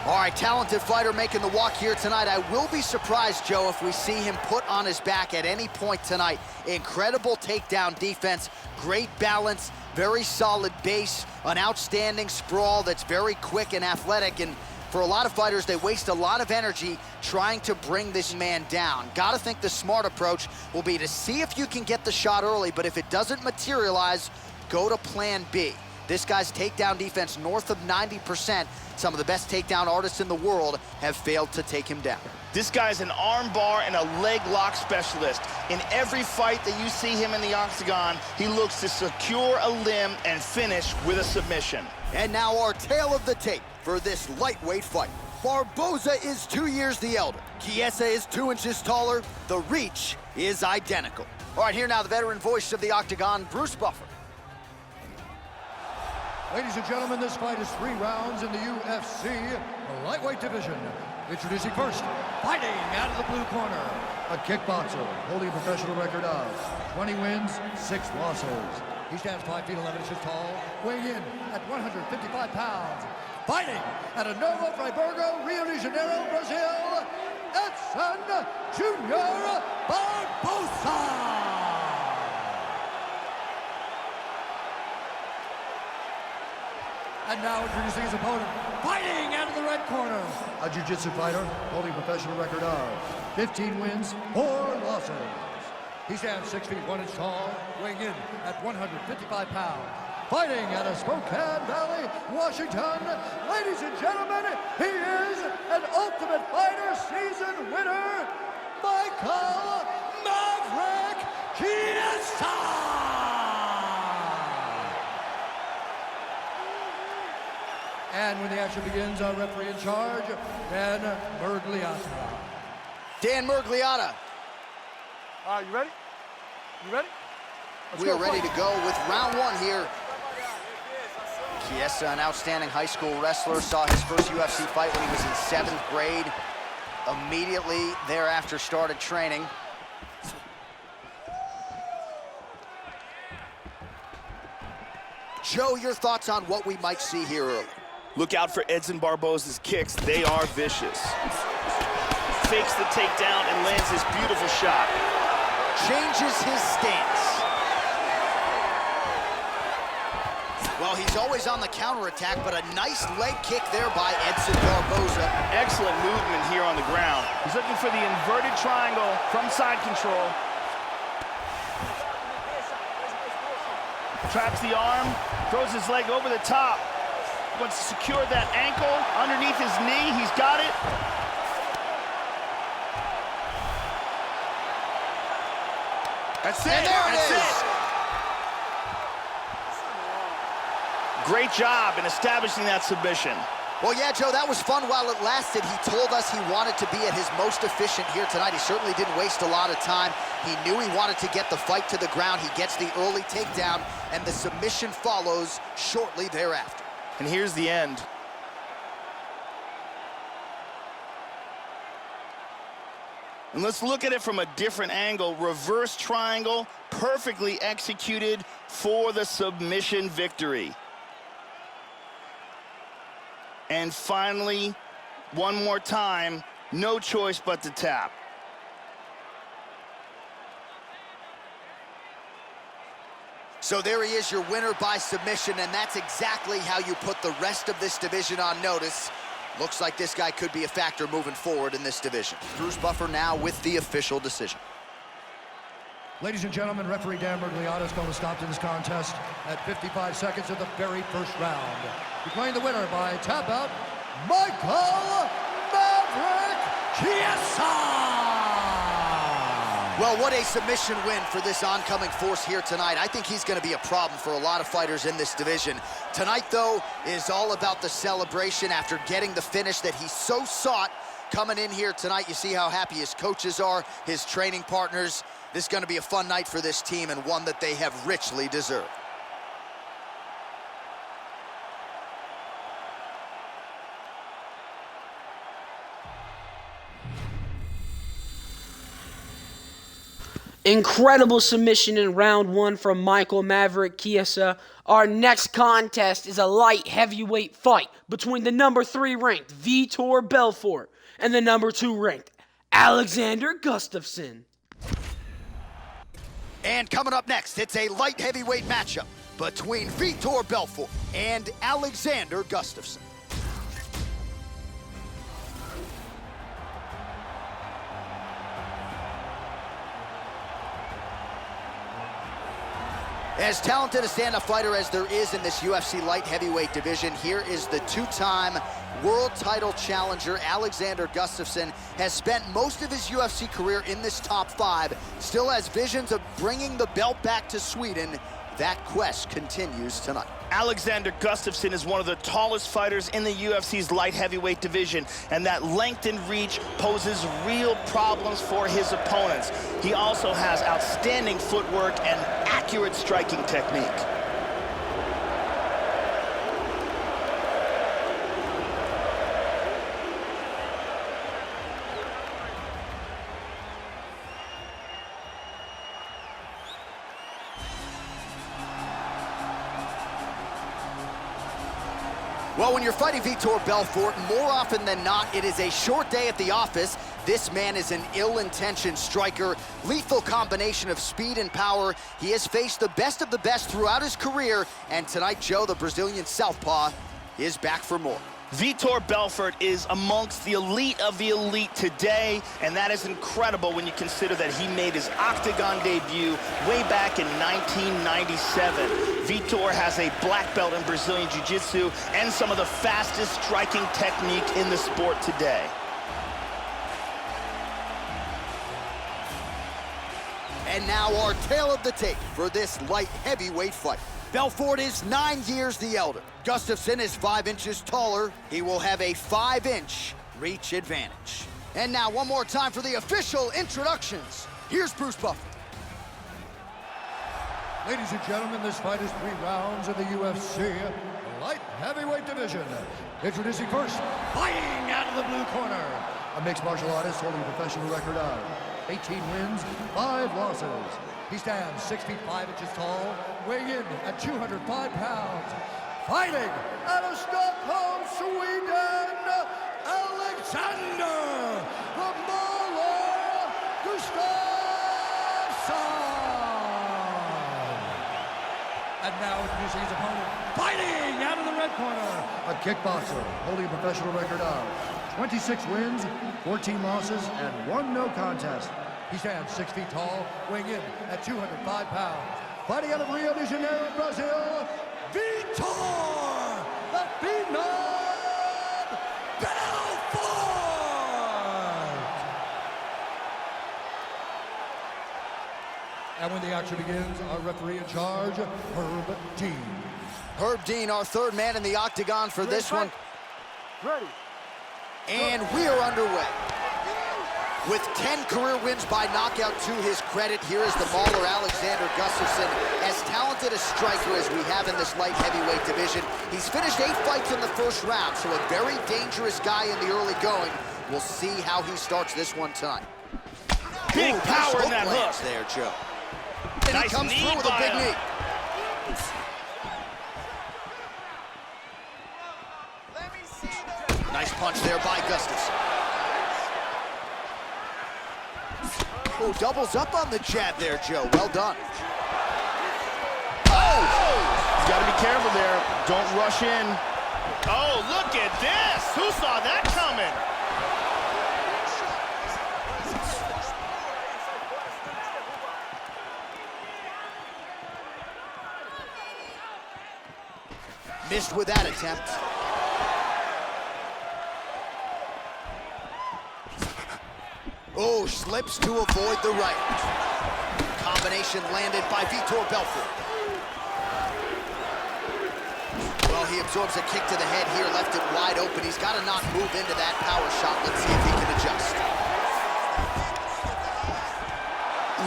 All right, talented fighter making the walk here tonight. I will be surprised, Joe, if we see him put on his back at any point tonight. Incredible takedown defense, great balance, very solid base, an outstanding sprawl that's very quick and athletic. And for a lot of fighters, they waste a lot of energy trying to bring this man down. Gotta think the smart approach will be to see if you can get the shot early, but if it doesn't materialize, go to plan B. This guy's takedown defense north of 90%. Some of the best takedown artists in the world have failed to take him down. This guy's an arm bar and a leg lock specialist. In every fight that you see him in the octagon, he looks to secure a limb and finish with a submission. And now our tale of the tape for this lightweight fight. Barboza is 2 years the elder. Chiesa is 2 inches taller. The reach is identical. All right, here now the veteran voice of the octagon, Bruce Buffer. Ladies and gentlemen, this fight is 3 rounds in the UFC lightweight division. Introducing first, fighting out of the blue corner, a kickboxer holding a professional record of 20 wins, 6 losses. He stands 5 feet 11 inches tall, weighing in at 155 pounds. Fighting out of Novo Friburgo, Rio de Janeiro, Brazil, Edson Jr. Barboza. And now introducing his opponent, fighting out of the red corner, a jiu-jitsu fighter holding a professional record of 15 wins, 4 losses. He stands 6 feet 1 inch tall, weighing in at 155 pounds. Fighting out of Spokane Valley, Washington, ladies and gentlemen, he is an Ultimate Fighter season winner, Michael Maverick Chiesa. And when the action begins, our referee in charge, Dan Mergliata. Dan Mergliata. All right, you ready? You ready? We are ready to go with round 1 here. Chiesa, an outstanding high school wrestler, saw his first UFC fight when he was in 7th grade. Immediately thereafter started training. Joe, your thoughts on what we might see here early? Look out for Edson Barboza's kicks. They are vicious. Fakes the takedown and lands his beautiful shot. Changes his stance. Well, he's always on the counterattack, but a nice leg kick there by Edson Barboza. Excellent movement here on the ground. He's looking for the inverted triangle from side control. Traps the arm, throws his leg over the top. Wants to secure that ankle underneath his knee. He's got it. That's it. And there it is. Great job in establishing that submission. Well, yeah, Joe, that was fun while it lasted. He told us he wanted to be at his most efficient here tonight. He certainly didn't waste a lot of time. He knew he wanted to get the fight to the ground. He gets the early takedown, and the submission follows shortly thereafter. And here's the end. And let's look at it from a different angle. Reverse triangle, perfectly executed for the submission victory. And finally, one more time, no choice but to tap. So there he is, your winner by submission, and that's exactly how you put the rest of this division on notice. Looks like this guy could be a factor moving forward in this division. Bruce Buffer now with the official decision. Ladies and gentlemen, referee Dan Mergliata is going to stop to this contest at 55 seconds of the very first round. Declaring the winner by tap out, Michael Maverick Chiesa! Well, what a submission win for this oncoming force here tonight. I think he's going to be a problem for a lot of fighters in this division. Tonight, though, is all about the celebration after getting the finish that he so sought. Coming in here tonight, you see how happy his coaches are, his training partners. This is going to be a fun night for this team and one that they have richly deserved. Incredible submission in round one from Michael Maverick Chiesa. Our next contest is a light heavyweight fight between the number 3 ranked Vitor Belfort and the number 2 ranked Alexander Gustafsson. And coming up next, it's a light heavyweight matchup between Vitor Belfort and Alexander Gustafsson. As talented a stand-up fighter as there is in this UFC light heavyweight division, here is the 2-time world title challenger, Alexander Gustafsson. Has spent most of his UFC career in this top 5, still has visions of bringing the belt back to Sweden. That quest continues tonight. Alexander Gustafsson is one of the tallest fighters in the UFC's light heavyweight division, and that length and reach poses real problems for his opponents. He also has outstanding footwork and accurate striking technique. Well, when you're fighting Vitor Belfort, more often than not, it is a short day at the office. This man is an ill-intentioned striker, lethal combination of speed and power. He has faced the best of the best throughout his career, and tonight, Joe, the Brazilian southpaw, is back for more. Vitor Belfort is amongst the elite of the elite today, and that is incredible when you consider that he made his octagon debut way back in 1997. Vitor has a black belt in Brazilian Jiu-Jitsu and some of the fastest striking technique in the sport today. And now our tale of the tape for this light heavyweight fight. Belfort is 9 years the elder. Gustafsson is 5 inches taller. He will have a 5-inch reach advantage. And now one more time for the official introductions. Here's Bruce Buffer. Ladies and gentlemen, this fight is 3 rounds in the UFC light heavyweight division. Introducing first, fighting out of the blue corner, a mixed martial artist holding a professional record of 18 wins, 5 losses. He stands 6 feet 5 inches tall, weighing in at 205 pounds. Fighting out of Stockholm, Sweden, Alexander the Mauler Gustafsson. And now introducing his opponent, fighting out of the red corner, a kickboxer holding a professional record of 26 wins, 14 losses, and 1 no contest. He stands 6 feet tall, weighing in at 205 pounds. Fighting out of Rio de Janeiro, Brazil, Vitor, the And when the action begins, our referee in charge, Herb Dean. Herb Dean, our third man in the octagon for this one. Ready. And we are underway. With 10 career wins by knockout to his credit, here is the Mauler, Alexander Gustafsson. As talented a striker as we have in this light heavyweight division, he's finished 8 fights in the first round, so a very dangerous guy in the early going. We'll see how he starts this one tonight. Big power in that hook. There, Joe. And Nice he comes knee through with a by big him. knee. Let me see those. Nice punch there by Gustafsson. Oh, doubles up on the jab there, Joe. Well done. Oh! He's got to be careful there. Don't rush in. Oh, look at this! Who saw that coming? Missed with that attempt. Oh, slips to avoid the right. Combination landed by Vitor Belfort. Well, he absorbs a kick to the head here, left it wide open. He's got to not move into that power shot. Let's see if he can adjust.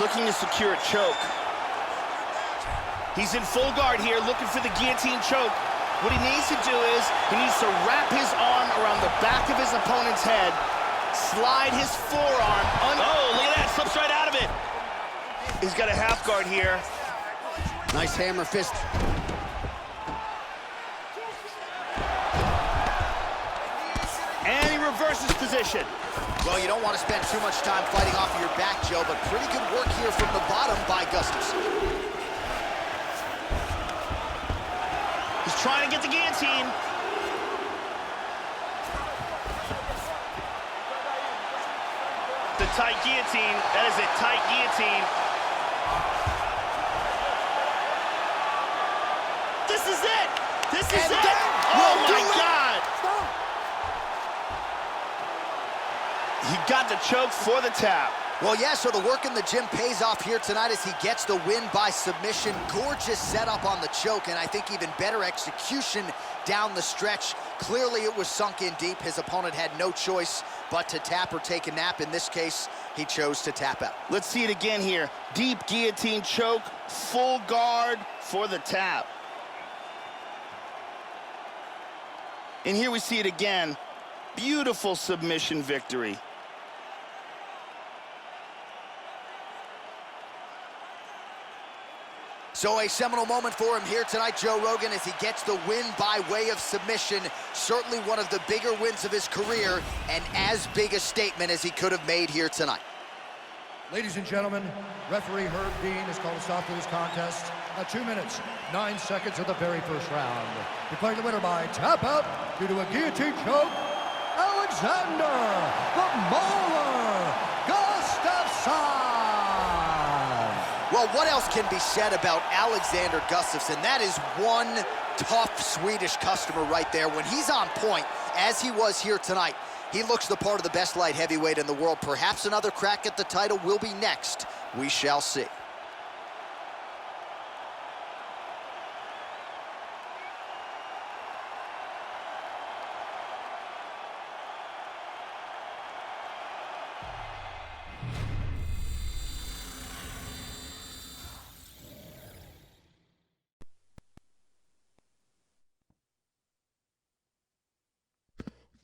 Looking to secure a choke. He's in full guard here, looking for the guillotine choke. What he needs to do is, he needs to wrap his arm around the back of his opponent's head, slide his forearm. Oh, look at that, slips right out of it. He's got a half guard here. Nice hammer fist. And he reverses position. Well, you don't want to spend too much time fighting off of your back, Joe, but pretty good work here from the bottom by Gustafsson. He's trying to get the guillotine. The tight guillotine, that is a tight guillotine. This is it! This is And it! that Oh will do my it. God! He got the choke for the tap. Well, yeah, so the work in the gym pays off here tonight as he gets the win by submission. Gorgeous setup on the choke, and I think even better execution down the stretch. Clearly, it was sunk in deep. His opponent had no choice but to tap or take a nap. In this case, he chose to tap out. Let's see it again here. Deep guillotine choke, full guard for the tap. And here we see it again. Beautiful submission victory. So a seminal moment for him here tonight, Joe Rogan, as he gets the win by way of submission. Certainly one of the bigger wins of his career, and as big a statement as he could have made here tonight. Ladies and gentlemen, referee Herb Dean has called a stop to this contest at 2 minutes, 9 seconds of the very first round. Declaring the winner by tap out due to a guillotine choke, Alexander the Mauler Gustafsson. Well, what else can be said about Alexander Gustafsson? That is one tough Swedish customer right there. When he's on point, as he was here tonight, he looks the part of the best light heavyweight in the world. Perhaps another crack at the title will be next. We shall see.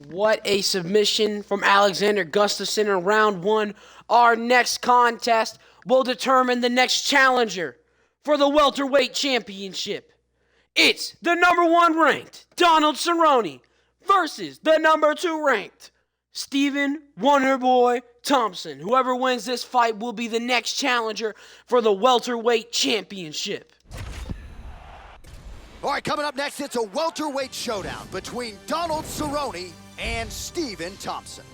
What a submission from Alexander Gustafsson in round one. Our next contest will determine the next challenger for the Welterweight Championship. It's the number 1 ranked Donald Cerrone versus the number 2 ranked Stephen Wonderboy Thompson. Whoever wins this fight will be the next challenger for the Welterweight Championship. All right, coming up next, it's a welterweight showdown between Donald Cerrone and Stephen Thompson.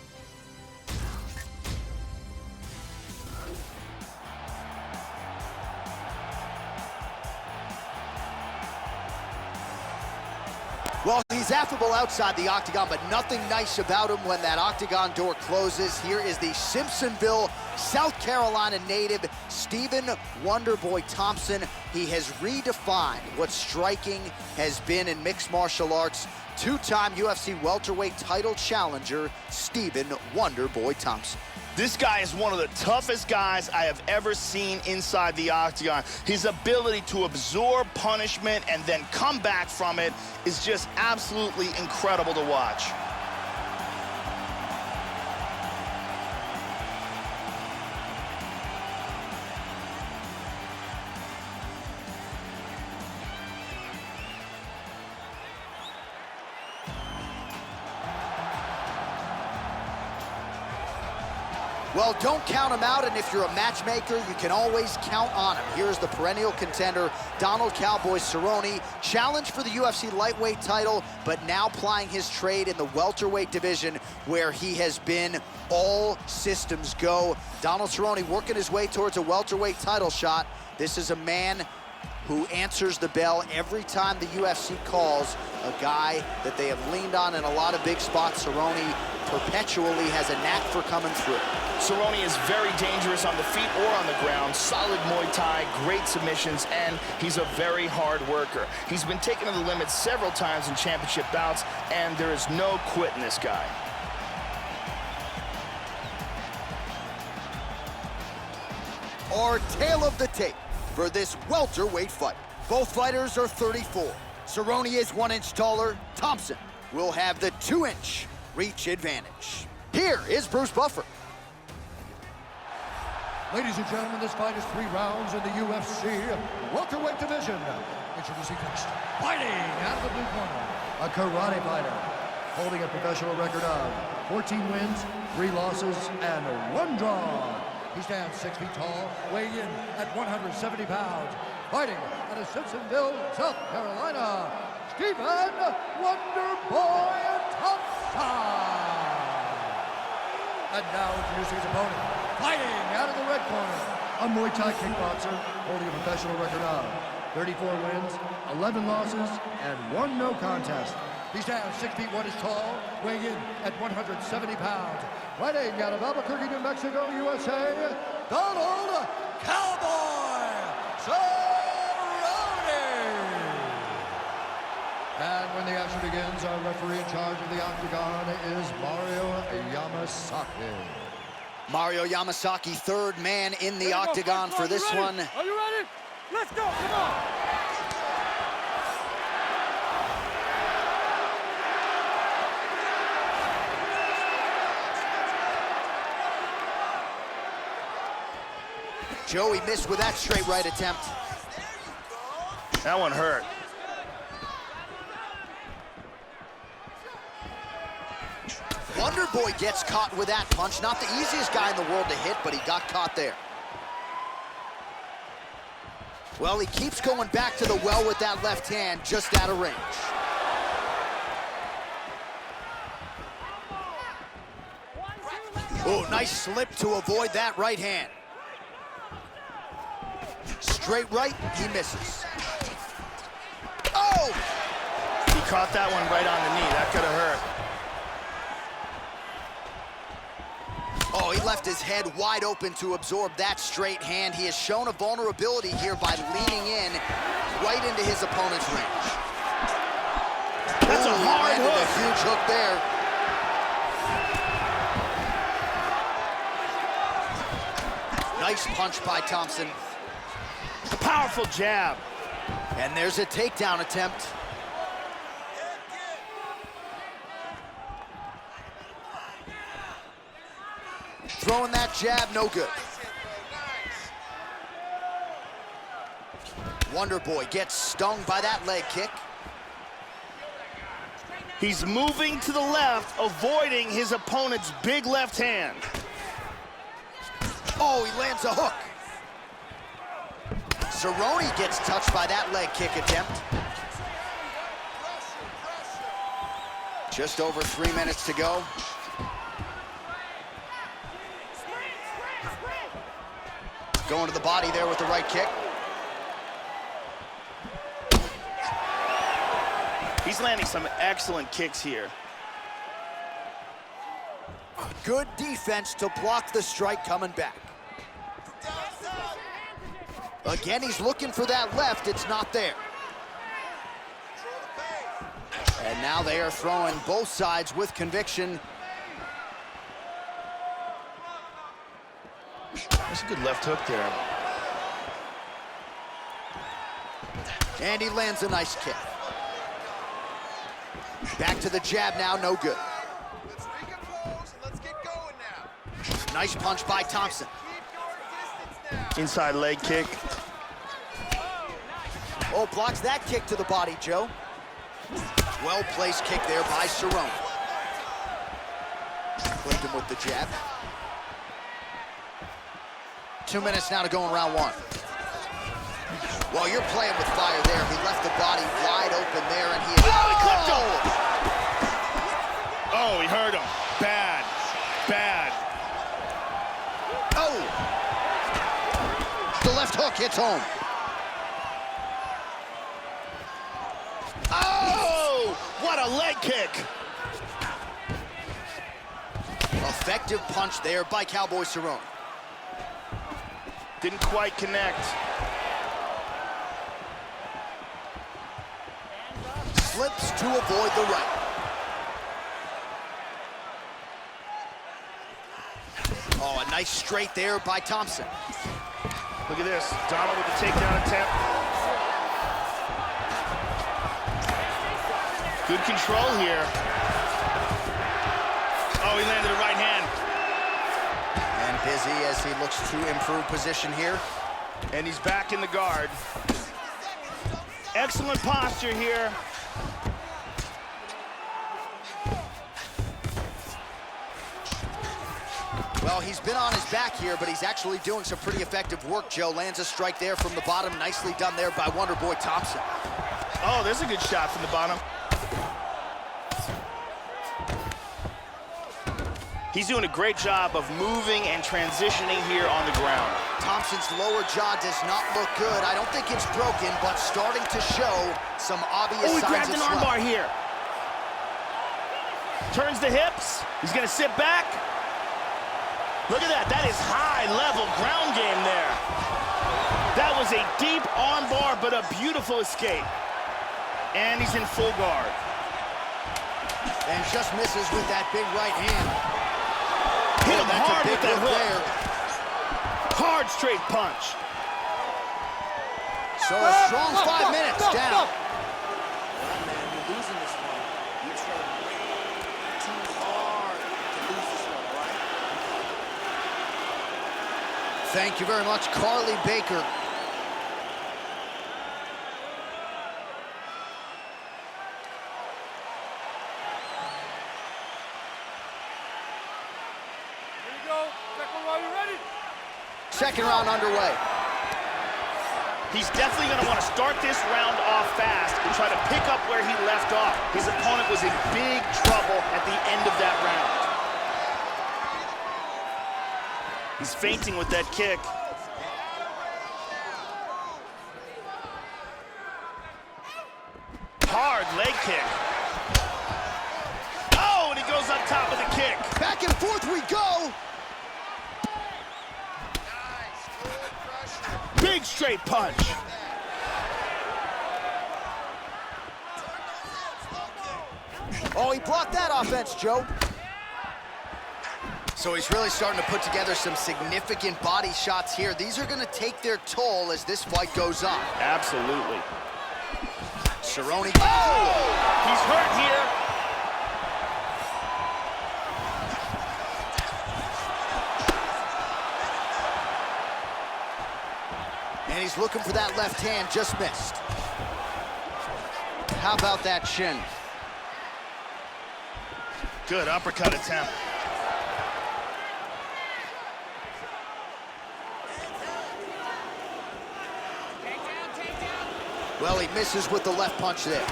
Well, he's affable outside the octagon, but nothing nice about him when that octagon door closes. Here is the Simpsonville, South Carolina native, Stephen Wonderboy Thompson. He has redefined what striking has been in mixed martial arts. Two-time UFC welterweight title challenger, Stephen Wonderboy Thompson. This guy is one of the toughest guys I have ever seen inside the octagon. His ability to absorb punishment and then come back from it is just absolutely incredible to watch. Well, don't count him out, and if you're a matchmaker, you can always count on him. Here's the perennial contender, Donald Cowboy Cerrone, challenged for the UFC lightweight title, but now plying his trade in the welterweight division, where he has been all systems go. Donald Cerrone working his way towards a welterweight title shot. This is a man who answers the bell every time the UFC calls, a guy that they have leaned on in a lot of big spots. Cerrone perpetually has a knack for coming through. Cerrone is very dangerous on the feet or on the ground. Solid Muay Thai, great submissions, and he's a very hard worker. He's been taken to the limit several times in championship bouts, and there is no quit in this guy. Our tale of the tape for this welterweight fight. Both fighters are 34. Cerrone is 1 inch taller. Thompson will have the 2-inch reach advantage. Here is Bruce Buffer. Ladies and gentlemen, this fight is 3 rounds in the UFC welterweight division. Introducing first, fighting out of the blue corner, a karate fighter, holding a professional record of 14 wins, 3 losses, and 1 draw. He stands 6 feet tall, weighing in at 170 pounds. Fighting out of Simpsonville, South Carolina, Stephen Wonderboy Thompson. And now introducing his opponent, fighting out of the red corner, a Muay Thai kickboxer, holding a professional record of 34 wins, 11 losses, and 1 no contest. He stands 6 feet 1 inches tall, weighing in at 170 pounds. Fighting out of Albuquerque, New Mexico, USA, Donald Cowboy Cerrone. And when the action begins, our referee in charge of the octagon is Maia Yamasaki. Maia Yamasaki, third man in the octagon for this one. Are you ready? Let's go, come on! Joey missed with that straight right attempt. That one hurt. Wonderboy gets caught with that punch. Not the easiest guy in the world to hit, but he got caught there. Well, he keeps going back to the well with that left hand, just out of range. Oh, nice slip to avoid that right hand. Straight right, he misses. Oh! He caught that one right on the knee. That could have hurt. Oh, he left his head wide open to absorb that straight hand. He has shown a vulnerability here by leaning in right into his opponent's range. That's a hard hook. A huge hook there. Nice punch by Thompson. A powerful jab. And there's a takedown attempt. Throwing that jab, no good. Wonderboy gets stung by that leg kick. He's moving to the left, avoiding his opponent's big left hand. Oh, he lands a hook. Cerrone gets touched by that leg kick attempt. Just over 3 minutes to go. Going to the body there with the right kick. He's landing some excellent kicks here. Good defense to block the strike coming back. Again, he's looking for that left. It's not there. And now they are throwing both sides with conviction. That's a good left hook there. And he lands a nice kick. Back to the jab now, no good. Let's recompose and let's get going now. Nice punch by Thompson. Keep your distance now. Inside leg kick. Oh, blocks that kick to the body, Joe. Well-placed kick there by Cerrone. Clipped him with the jab. 2 minutes now to go in round one. Well, you're playing with fire there. He left the body wide open there, and he... Oh, he clipped him! Oh, he hurt him. Bad. Bad. Oh! The left hook hits home. Oh! What a leg kick! Effective punch there by Cowboy Cerrone. Didn't quite connect. Slips to avoid the right. Oh, a nice straight there by Thompson. Look at this. Donald with the takedown attempt. Good control here. Oh, he landed a right hand. And busy as he looks to improve position here. And he's back in the guard. Excellent posture here. Well, he's been on his back here, but he's actually doing some pretty effective work, Joe. Lands a strike there from the bottom. Nicely done there by Wonderboy Thompson. Oh, there's a good shot from the bottom. He's doing a great job of moving and transitioning here on the ground. Thompson's lower jaw does not look good. I don't think it's broken, but starting to show some obvious Oh, he signs grabbed of an swelling. armbar here. Turns the hips. He's gonna sit back. Look at that. That is high-level ground game there. That was a deep armbar, but a beautiful escape. And he's in full guard. And just misses with that big right hand. Hit him that's hard a big with that hook hook. there. Hard straight punch. So a strong 5 minutes down. Man, you're losing this one. You tried way too hard to lose this one, all right? Thank you very much, Carly Baker. Here you go. Second round, you ready? Second round underway. He's definitely going to want to start this round off fast and try to pick up where he left off. His opponent was in big trouble at the end of that round. He's feinting with that kick. Hard leg kick. Oh, and he goes up top with a kick. Back and forth we go. Nice, good pressure. Big straight punch. Oh, he blocked that offense, Joe. So he's really starting to put together some significant body shots here. These are going to take their toll as this fight goes on. Absolutely. Cerrone. Oh! He's hurt here. And he's looking for that left hand, just missed. How about that shin? Good uppercut attempt. Well, he misses with the left punch there.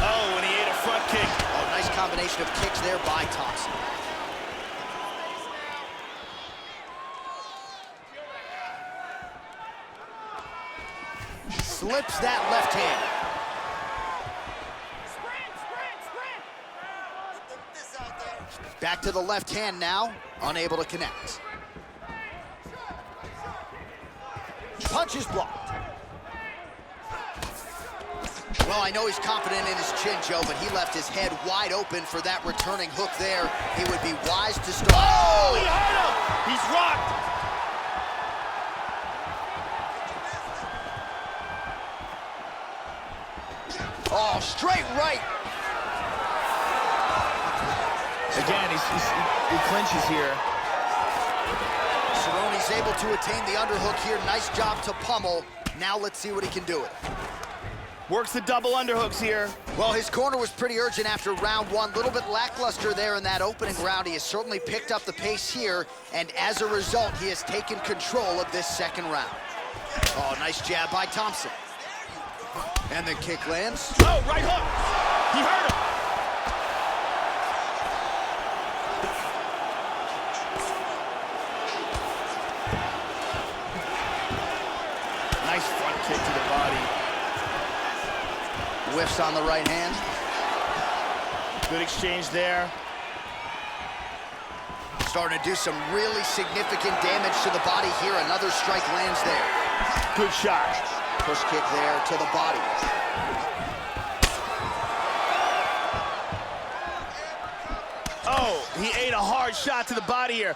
Oh, and he ate a front kick. Oh, nice combination of kicks there by Thompson. Slips that left hand. Back to the left hand now, unable to connect. Punch is blocked. Well, I know he's confident in his chin, Joe, but he left his head wide open for that returning hook there. He would be wise to start. Oh, he hurt him! He's rocked! Oh, straight right. Again, he clinches here. Cerrone's able to attain the underhook here. Nice job to pummel. Now let's see what he can do with it. Works the double underhooks here. Well, his corner was pretty urgent after round one. A little bit lackluster there in that opening round. He has certainly picked up the pace here, and as a result, he has taken control of this second round. Oh, nice jab by Thompson. And the kick lands. Oh, right hook. He hurt him. Nice front kick to the body. Whiffs on the right hand. Good exchange there. Starting to do some really significant damage to the body here. Another strike lands there. Good shot. Push kick there to the body. Oh, he ate a hard shot to the body here.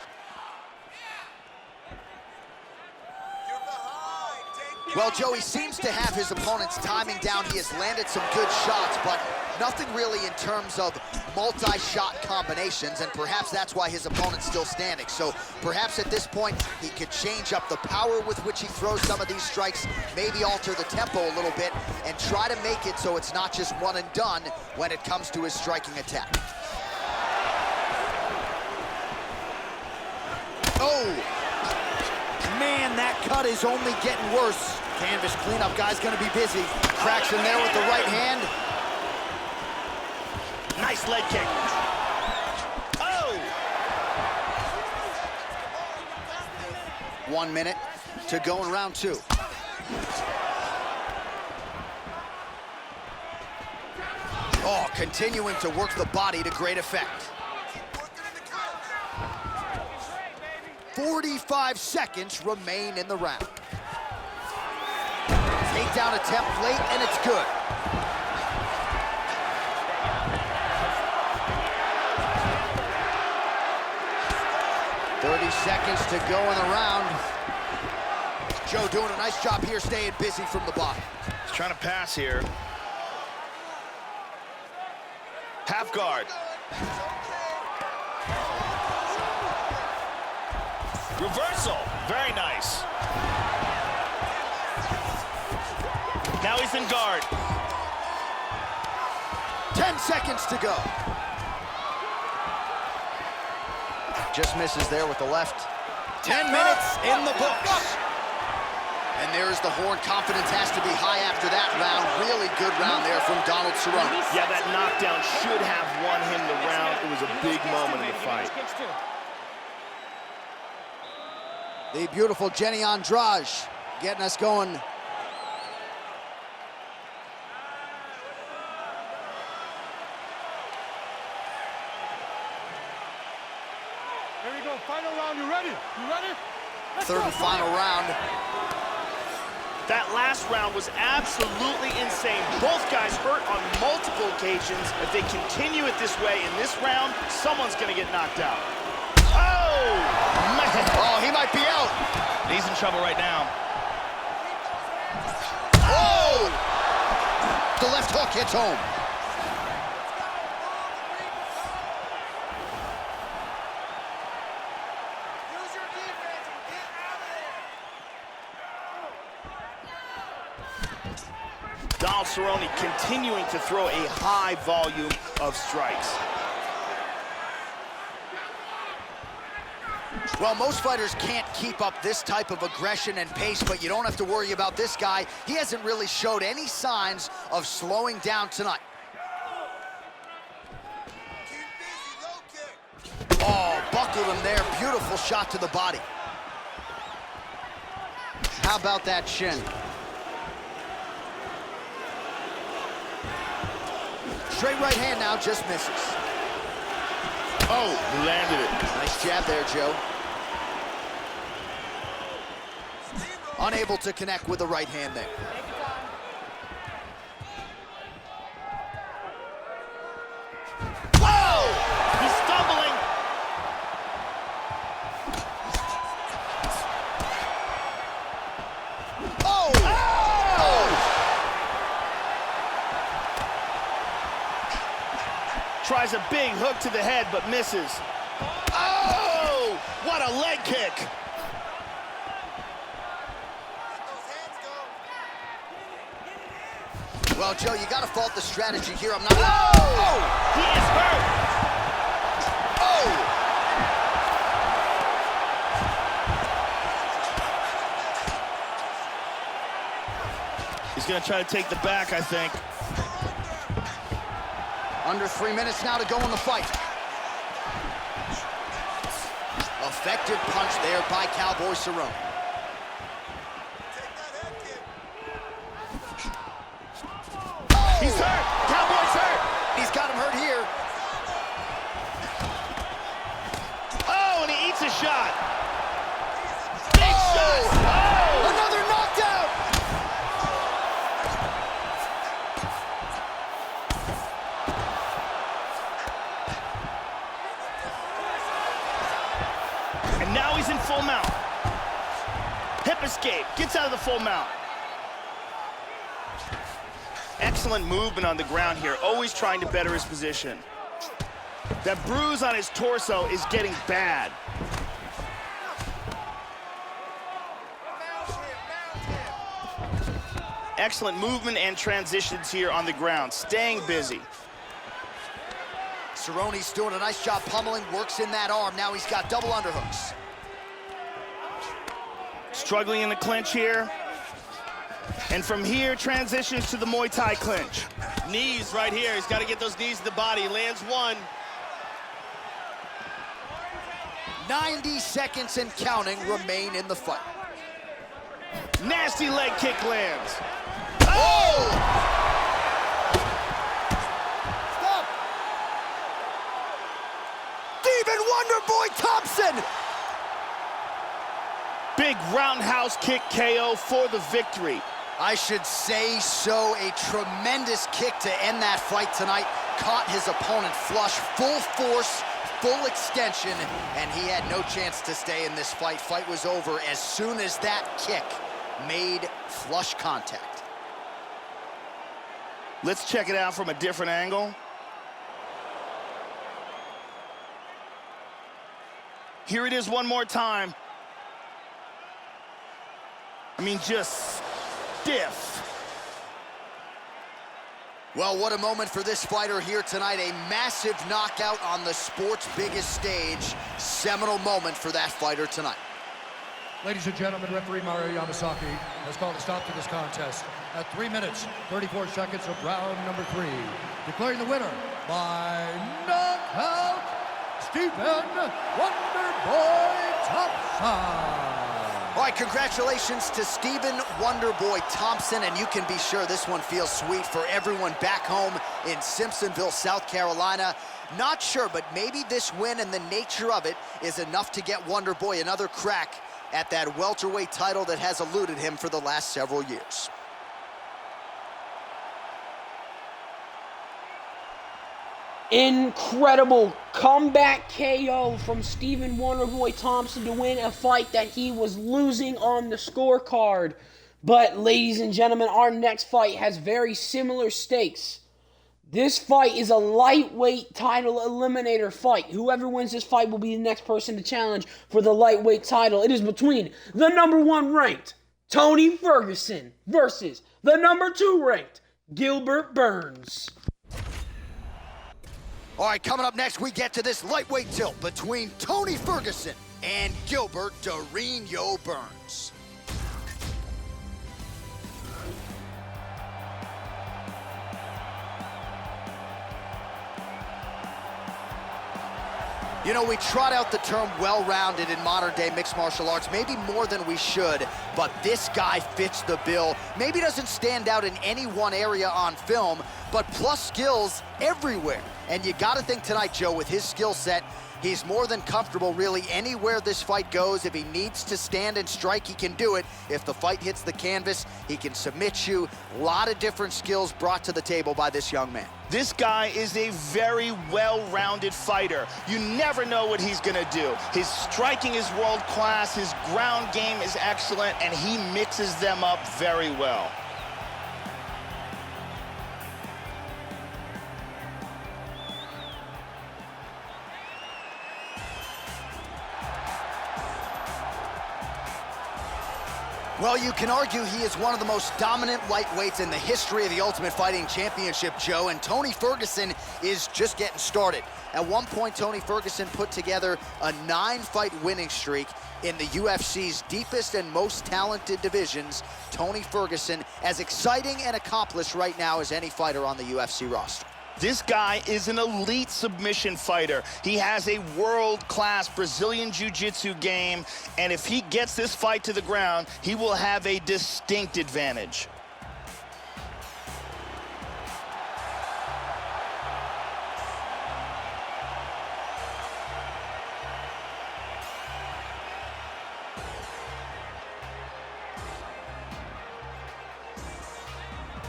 Well, Joe, he seems to have his opponent's timing down. He has landed some good shots, but nothing really in terms of multi-shot combinations, and perhaps that's why his opponent's still standing. So perhaps at this point, he could change up the power with which he throws some of these strikes, maybe alter the tempo a little bit, and try to make it so it's not just one and done when it comes to his striking attack. Oh! Man, that cut is only getting worse. Canvas cleanup guy's gonna be busy. Cracks in there with the right hand. Nice leg kick. Oh! 1 minute to go in round two. Oh, continuing to work the body to great effect. 45 seconds remain in the round. Takedown attempt late, and it's good. "30 seconds to go in the round." Joe doing a nice job here, staying busy from the bottom. He's trying to pass here. Half guard. Reversal, very nice. Now he's in guard. 10 seconds to go. Just misses there with the left. 10 minutes in the books. And there's the horn. Confidence has to be high after that round. Really good round there from Donald Cerrone. Yeah, that knockdown should have won him the round. It was a big moment in the fight. The beautiful Jenny Andrade getting us going. Here we go, final round, you ready? You ready? Third and final round. That last round was absolutely insane. Both guys hurt on multiple occasions. If they continue it this way in this round, someone's gonna get knocked out. Oh, man. Oh, he might be out. He's in trouble right now. Oh! The left hook hits home. Use your defense and get out of there. Donald Cerrone continuing to throw a high volume of strikes. Well, most fighters can't keep up this type of aggression and pace, but you don't have to worry about this guy. He hasn't really showed any signs of slowing down tonight. Keep busy, low kick. Oh, buckled him there. Beautiful shot to the body. How about that shin? Straight right hand now, just misses. Oh, he landed it. Nice jab there, Joe. Unable to connect with the right hand there. Whoa! He's stumbling. Oh! Tries a big hook to the head, but misses. Oh! What a leg kick! Well, Joe, you got to fault the strategy here. I'm not. Oh! He is hurt! Oh! He's gonna try to take the back, I think. Under 3 minutes now to go in the fight. Effective punch there by Cowboy Cerrone. He's hurt! Cowboy's hurt! He's got him hurt here. Oh, and he eats a shot! Big shot! Oh! Another knockdown! And now he's in full mount. Hip escape, gets out of the full mount. Excellent movement on the ground here, always trying to better his position. That bruise on his torso is getting bad. Excellent movement and transitions here on the ground, staying busy. Cerrone's doing a nice job pummeling, works in that arm. Now he's got double underhooks. Struggling in the clinch here. And from here, transitions to the Muay Thai clinch. Knees right here. He's got to get those knees to the body. He lands one. 90 seconds and counting remain in the fight. Nasty leg kick lands. Oh! Stop! Stephen Wonderboy Thompson! Big roundhouse kick KO for the victory. I should say so. A tremendous kick to end that fight tonight. Caught his opponent flush, full force, full extension, and he had no chance to stay in this fight. Fight was over as soon as that kick made flush contact. Let's check it out from a different angle. Here it is one more time. I mean, just stiff. Well, what a moment for this fighter here tonight. A massive knockout on the sport's biggest stage. Seminal moment for that fighter tonight. Ladies and gentlemen, referee Mario Yamasaki has called a stop to this contest at 3 minutes, 34 seconds of round number 3. Declaring the winner by knockout, Stephen Wonderboy Thompson. All right, congratulations to Stephen Wonderboy Thompson, and you can be sure this one feels sweet for everyone back home in Simpsonville, South Carolina. Not sure, but maybe this win and the nature of it is enough to get Wonderboy another crack at that welterweight title that has eluded him for the last several years. Incredible comeback KO from Stephen Wonderboy Thompson to win a fight that he was losing on the scorecard. But, ladies and gentlemen, our next fight has very similar stakes. This fight is a lightweight title eliminator fight. Whoever wins this fight will be the next person to challenge for the lightweight title. It is between the number 1 ranked Tony Ferguson versus the number 2 ranked Gilbert Burns. All right, coming up next, we get to this lightweight tilt between Tony Ferguson and Gilbert Dorino Burns. You know, we trot out the term well-rounded in modern-day mixed martial arts, maybe more than we should, but this guy fits the bill. Maybe doesn't stand out in any one area on film, but plus skills everywhere. And you gotta think tonight, Joe, with his skill set, he's more than comfortable really anywhere this fight goes. If he needs to stand and strike, he can do it. If the fight hits the canvas, he can submit you. A lot of different skills brought to the table by this young man. This guy is a very well-rounded fighter. You never know what he's gonna do. His striking is world-class, his ground game is excellent, and he mixes them up very well. Well, you can argue he is one of the most dominant lightweights in the history of the Ultimate Fighting Championship, Joe, and Tony Ferguson is just getting started. At one point, Tony Ferguson put together a 9-fight winning streak in the UFC's deepest and most talented divisions. Tony Ferguson, as exciting and accomplished right now as any fighter on the UFC roster. This guy is an elite submission fighter. He has a world-class Brazilian Jiu-Jitsu game, and if he gets this fight to the ground, he will have a distinct advantage.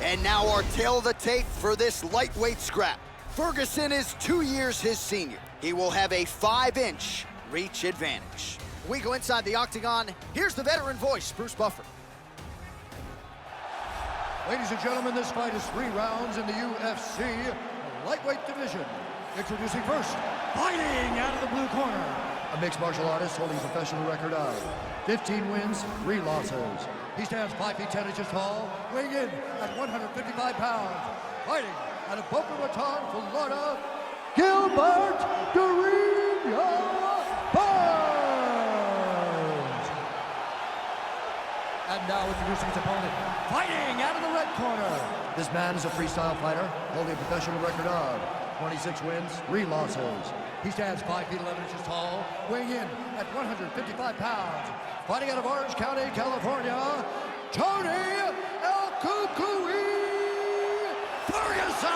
And now our tail of the tape for this lightweight scrap. Ferguson is 2 years his senior. He will have a 5-inch reach advantage. We go inside the octagon. Here's the veteran voice, Bruce Buffer. Ladies and gentlemen, this fight is 3 rounds in the UFC lightweight division. Introducing first, fighting out of the blue corner, a mixed martial artist holding a professional record of 15 wins, 3 losses. He stands 5 feet 10 inches tall, weighing in at 155 pounds. Fighting out of Boca Raton, Florida, Gilbert Durinho Burns. And now introducing his opponent, fighting out of the red corner. This man is a freestyle fighter, holding a professional record of 26 wins, 3 losses. He stands 5 feet 11 inches tall, weighing in at 155 pounds. Fighting out of Orange County, California, Tony El Cucuy Ferguson!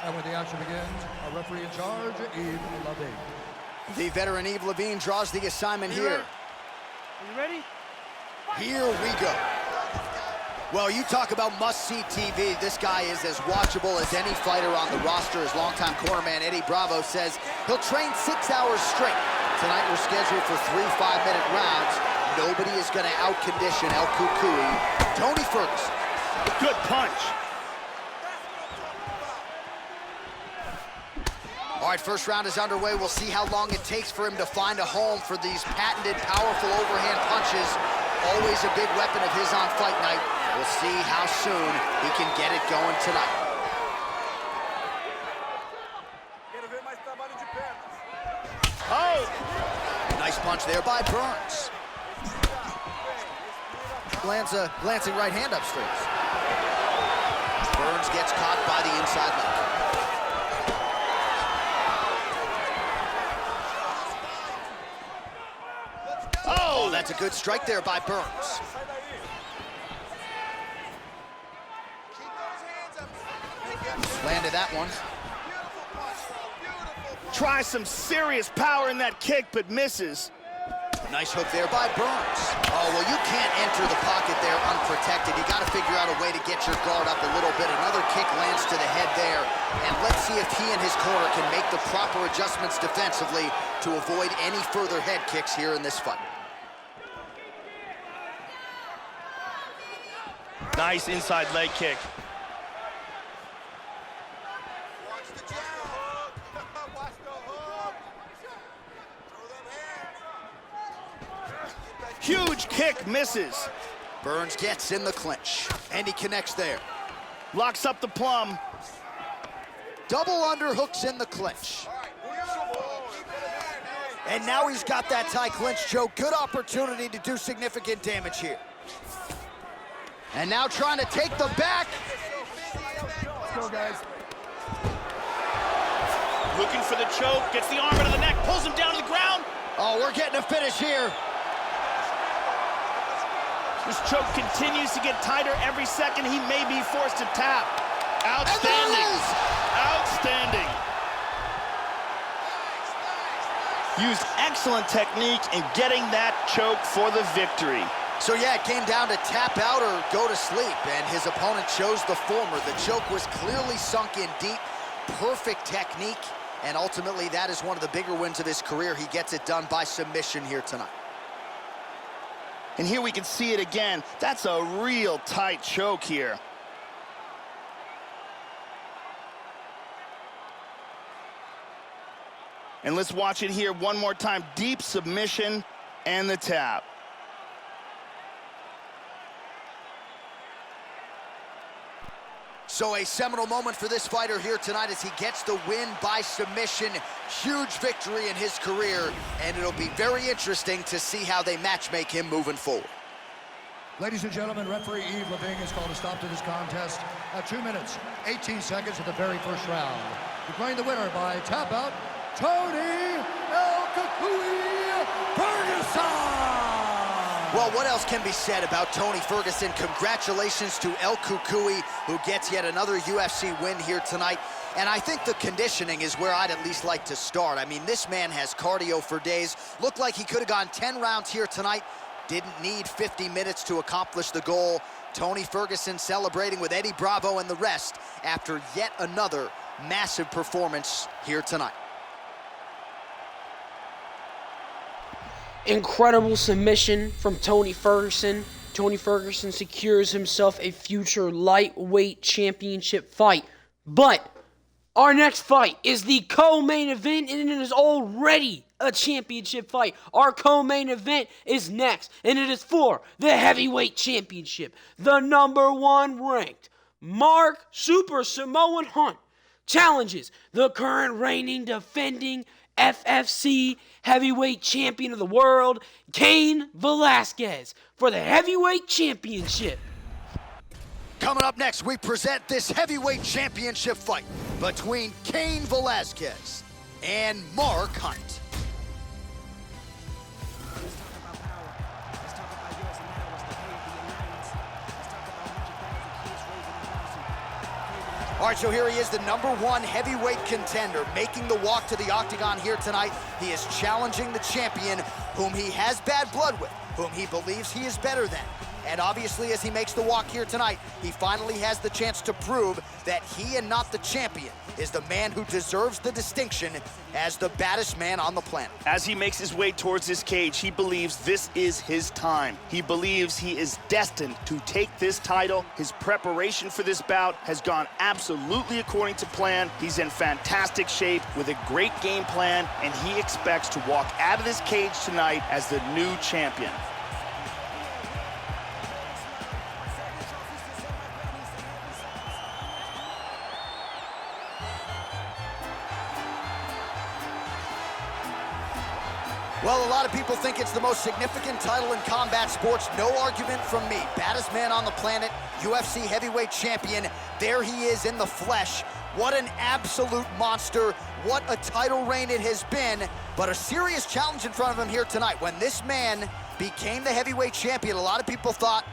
And when the action begins, our referee in charge, Yves Levine. The veteran Yves Levine draws the assignment here. Are you ready? Here we go. Well, you talk about must-see TV. This guy is as watchable as any fighter on the roster. His longtime cornerman, Eddie Bravo, says he'll train 6 hours straight. Tonight, we're scheduled for 3 5-minute rounds. Nobody is going to out-condition El Cucuy. Tony Ferguson. Good punch. All right, first round is underway. We'll see how long it takes for him to find a home for these patented, powerful overhand punches. Always a big weapon of his on fight night. We'll see how soon he can get it going tonight. Oh! Nice punch there by Burns. Lands a glancing right hand upstairs. Burns gets caught by the inside leg. Oh, that's a good strike there by Burns. Landed that one. Tries some serious power in that kick, but misses. Nice hook there by Burns. Oh, well, you can't enter the pocket there unprotected. You got to figure out a way to get your guard up a little bit. Another kick lands to the head there. And let's see if he and his corner can make the proper adjustments defensively to avoid any further head kicks here in this fight. Nice inside leg kick. Huge kick, misses. Burns gets in the clinch, and he connects there. Locks up the plum. Double underhooks in the clinch. And now he's got that tie clinch, Joe. Good opportunity to do significant damage here. And now trying to take the back. Let's go, guys. Looking for the choke, gets the arm into the neck, pulls him down to the ground. Oh, we're getting a finish here. This choke continues to get tighter every second. He may be forced to tap. Outstanding. Outstanding. Used excellent technique in getting that choke for the victory. So yeah, it came down to tap out or go to sleep, and his opponent chose the former. The choke was clearly sunk in deep, perfect technique, and ultimately that is one of the bigger wins of his career. He gets it done by submission here tonight. And here we can see it again. That's a real tight choke here. And let's watch it here one more time. Deep submission and the tap. So a seminal moment for this fighter here tonight as he gets the win by submission. Huge victory in his career, and it'll be very interesting to see how they matchmake him moving forward. Ladies and gentlemen, referee Yves Leving has called a stop to this contest at 2 minutes, 18 seconds of the very first round. Declaring the winner by tap out, Tony El Cucuy Ferguson! Well, what else can be said about Tony Ferguson? Congratulations to El Cucuy, who gets yet another UFC win here tonight. And I think the conditioning is where I'd at least like to start. I mean, this man has cardio for days. Looked like he could have gone 10 rounds here tonight. Didn't need 50 minutes to accomplish the goal. Tony Ferguson celebrating with Eddie Bravo and the rest after yet another massive performance here tonight. Incredible submission from Tony Ferguson. Tony Ferguson secures himself a future lightweight championship fight. But our next fight is the co-main event, and it is already a championship fight. Our co-main event is next, and it is for the Heavyweight Championship. The #1 ranked Mark Super Samoan Hunt challenges the current reigning defending FFC Heavyweight Champion of the World, Cain Velasquez, for the Heavyweight Championship. Coming up next, we present this Heavyweight Championship fight between Cain Velasquez and Mark Hunt. All right, so here he is, the #1 heavyweight contender, making the walk to the octagon here tonight. He is challenging the champion, whom he has bad blood with, whom he believes he is better than. And obviously, as he makes the walk here tonight, he finally has the chance to prove that he and not the champion is the man who deserves the distinction as the baddest man on the planet. As he makes his way towards this cage, he believes this is his time. He believes he is destined to take this title. His preparation for this bout has gone absolutely according to plan. He's in fantastic shape with a great game plan, and he expects to walk out of this cage tonight as the new champion. Well, a lot of people think it's the most significant title in combat sports. No argument from me. Baddest man on the planet, UFC heavyweight champion. There he is in the flesh. What an absolute monster. What a title reign it has been. But a serious challenge in front of him here tonight. When this man became the heavyweight champion, a lot of people thought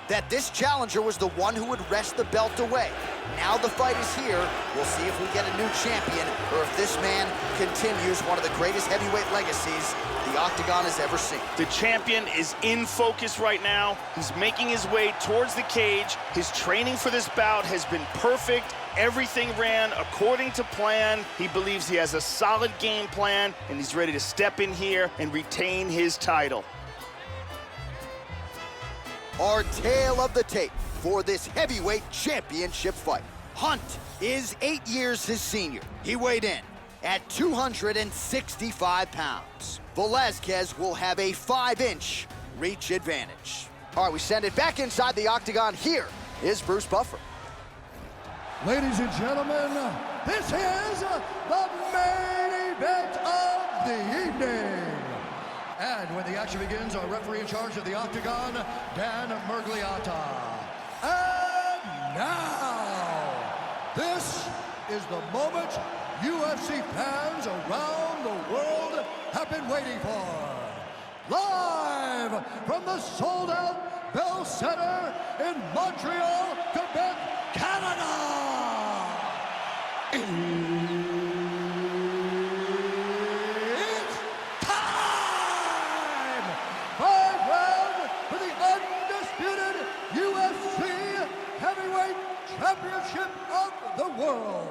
that this challenger was the one who would wrest the belt away. Now the fight is here. We'll see if we get a new champion or if this man continues one of the greatest heavyweight legacies the Octagon has ever seen. The champion is in focus right now. He's making his way towards the cage. His training for this bout has been perfect. Everything ran according to plan. He believes he has a solid game plan, and he's ready to step in here and retain his title. Our tale of the tape for this heavyweight championship fight. Hunt is 8 years his senior. He weighed in at 265 pounds. Velasquez will have a 5-inch reach advantage. All right, we send it back inside the octagon. Here is Bruce Buffer. Ladies and gentlemen, this is the main event of the evening. And when the action begins, our referee in charge of the Octagon, Dan Murgliata. And now, this is the moment UFC fans been waiting for. Live from the sold-out Bell Center in Montreal, Quebec, Canada. It's time! 5 rounds for the undisputed UFC Heavyweight Championship of the world.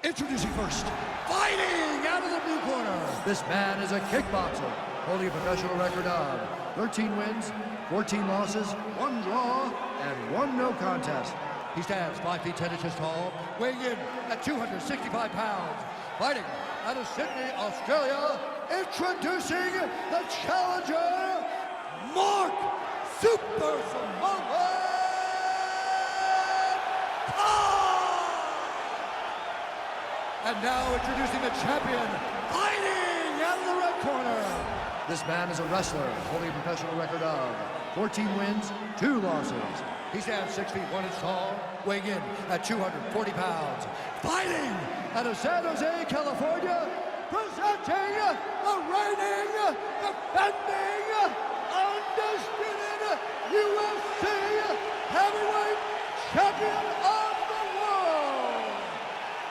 Introducing first, fighting out of the blue corner. This man is a kickboxer, holding a professional record of 13 wins, 14 losses, 1 draw, and 1 no contest. He stands 5 feet 10 inches tall, weighing in at 265 pounds. Fighting out of Sydney, Australia, introducing the challenger, Mark Super Samoa. And now introducing the champion, fighting out of the red corner. This man is a wrestler, holding a professional record of 14 wins, 2 losses. He stands 6 feet 1 inch tall, weighing in at 240 pounds. Fighting out of San Jose, California, presenting the reigning, defending, undisputed UFC Heavyweight Champion of the world,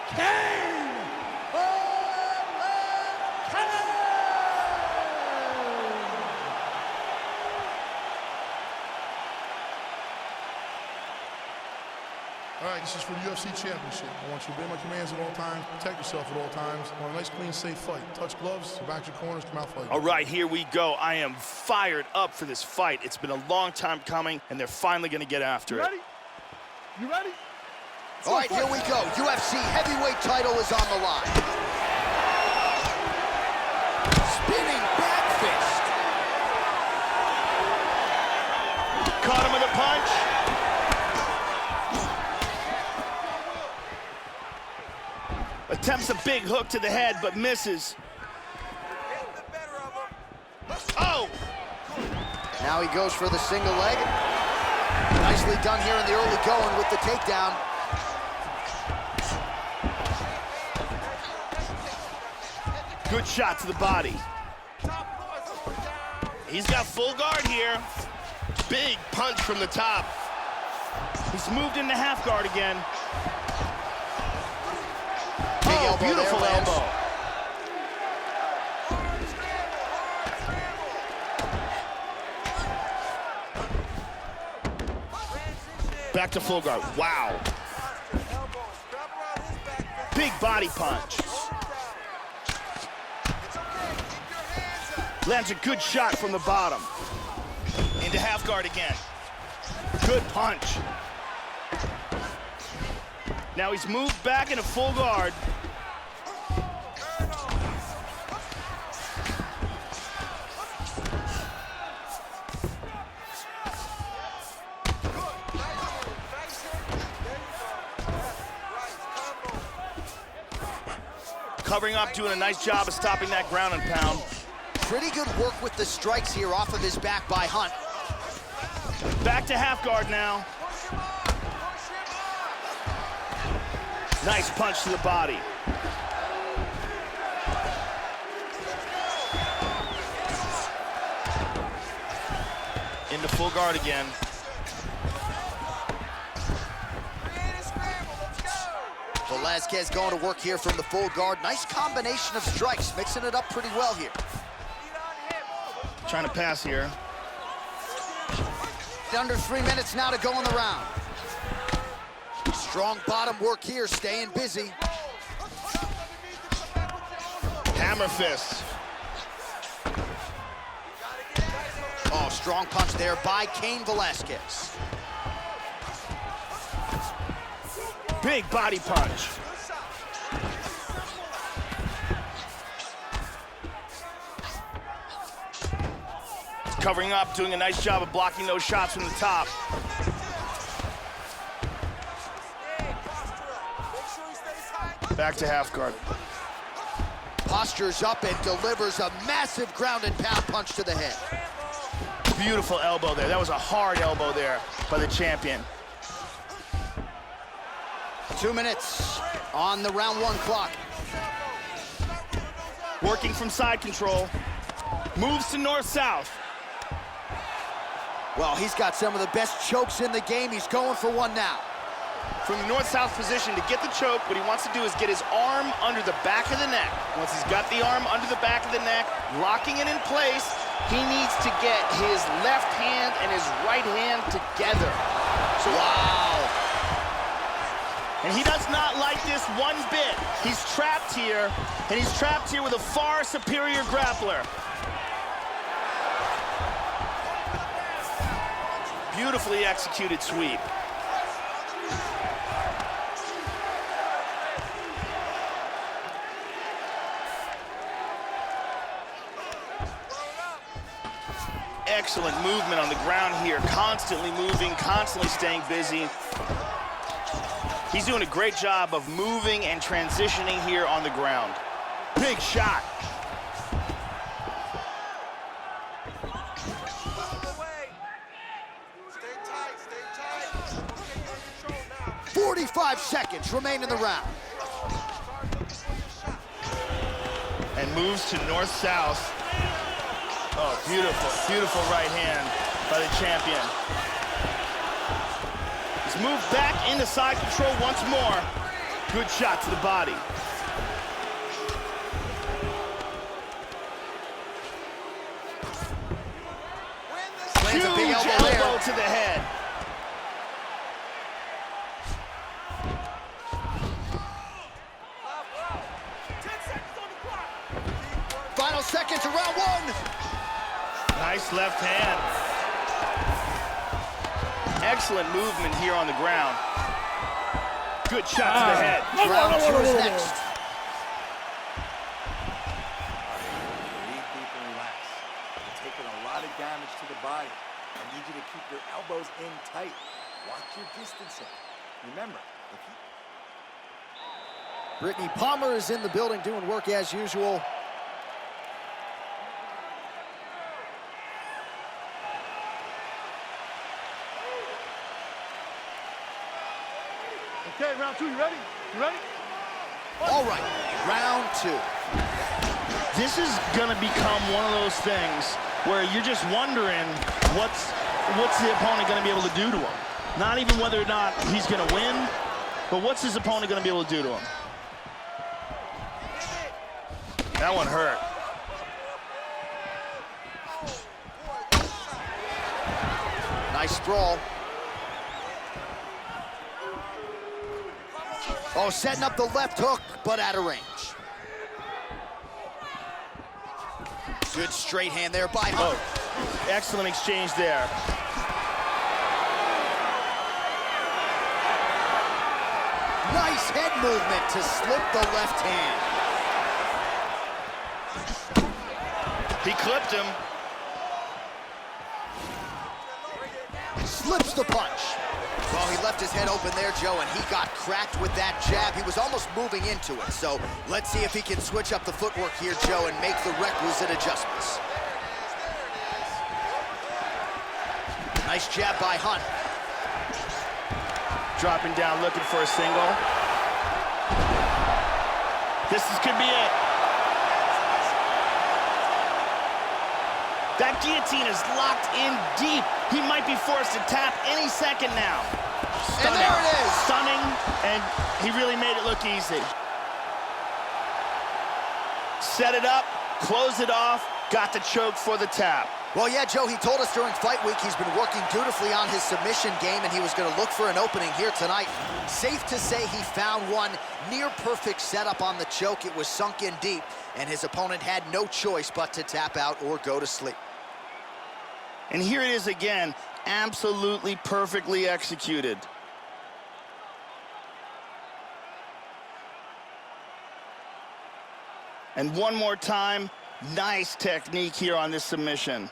Cain Velasquez! All right, this is for the UFC Championship. I want you to obey my commands at all times, protect yourself at all times. I want a nice, clean, safe fight. Touch gloves, back your corners, come out fighting. All right, here we go. I am fired up for this fight. It's been a long time coming, and they're finally going to get after it. You ready? All right, here we go. UFC heavyweight title is on the line. Spinning back fist. Caught him with a punch. Attempts a big hook to the head, but misses. Oh! Now he goes for the single leg. Nicely done here in the early going with the takedown. Good shot to the body. He's got full guard here. Big punch from the top. He's moved into half guard again. Big elbow beautiful there, elbow. Back to full guard. Wow. Big body punch. Lands a good shot from the bottom. Into half guard again. Good punch. Now he's moved back into full guard. Covering up, doing a nice job of stopping that ground and pound. Pretty good work with the strikes here off of his back by Hunt. Back to half guard now. Nice punch to the body. Into full guard again. Velasquez going to work here from the full guard. Nice combination of strikes, mixing it up pretty well here. Trying to pass here. Under 3 minutes now to go in the round. Strong bottom work here, staying busy. Hammer fists. Oh, strong punch there by Cain Velasquez. Big body punch. Covering up, doing a nice job of blocking those shots from the top. Back to half guard. Postures up and delivers a massive ground and pound punch to the head. Beautiful elbow there. That was a hard elbow there by the champion. 2 minutes on the round 1 clock. Working from side control. Moves to north-south. Well, he's got some of the best chokes in the game. He's going for one now. From the north-south position to get the choke, what he wants to do is get his arm under the back of the neck. Once he's got the arm under the back of the neck, locking it in place, he needs to get his left hand and his right hand together. So, wow. And he does not like this one bit. He's trapped here, and he's trapped here with a far superior grappler. Beautifully executed sweep. Excellent movement on the ground here, constantly moving, constantly staying busy. He's doing a great job of moving and transitioning here on the ground. Big shot. 45 seconds remain in the round. And moves to north-south. Oh, beautiful, beautiful right hand by the champion. He's moved back into side control once more. Good shot to the body. Lands a big Huge elbow there. elbow to the head. Final seconds of round one. Nice left hand. Excellent movement here on the ground. Good shot to the head. Round two is next. Breathe deep and relax. You're taking a lot of damage to the body. I need you to keep your elbows in tight. Watch your distancing. Remember, if you... Brittany Palmer is in the building doing work as usual. Okay, round two, you ready? You ready? All right, round two. This is gonna become one of those things where you're just wondering what's the opponent gonna be able to do to him. Not even whether or not he's gonna win, but what's his opponent gonna be able to do to him? That one hurt. Nice sprawl. Oh, setting up the left hook, but out of range. Good straight hand there by Hunt. Oh, excellent exchange there. Nice head movement to slip the left hand. He clipped him. Slips the punch. Well, he left his head open there, Joe, and he got cracked with that jab. He was almost moving into it. So let's see if he can switch up the footwork here, Joe, and make the requisite adjustments. Nice jab by Hunt. Dropping down, looking for a single. Could be it. That guillotine is locked in deep. He might be forced to tap any second now. Stunning. And there it is. Stunning, and he really made it look easy. Set it up, close it off, got the choke for the tap. Well, yeah, Joe, he told us during fight week he's been working dutifully on his submission game, and he was going to look for an opening here tonight. Safe to say he found one. Near perfect setup on the choke. It was sunk in deep, and his opponent had no choice but to tap out or go to sleep. And here it is again, absolutely perfectly executed. And one more time, nice technique here on this submission.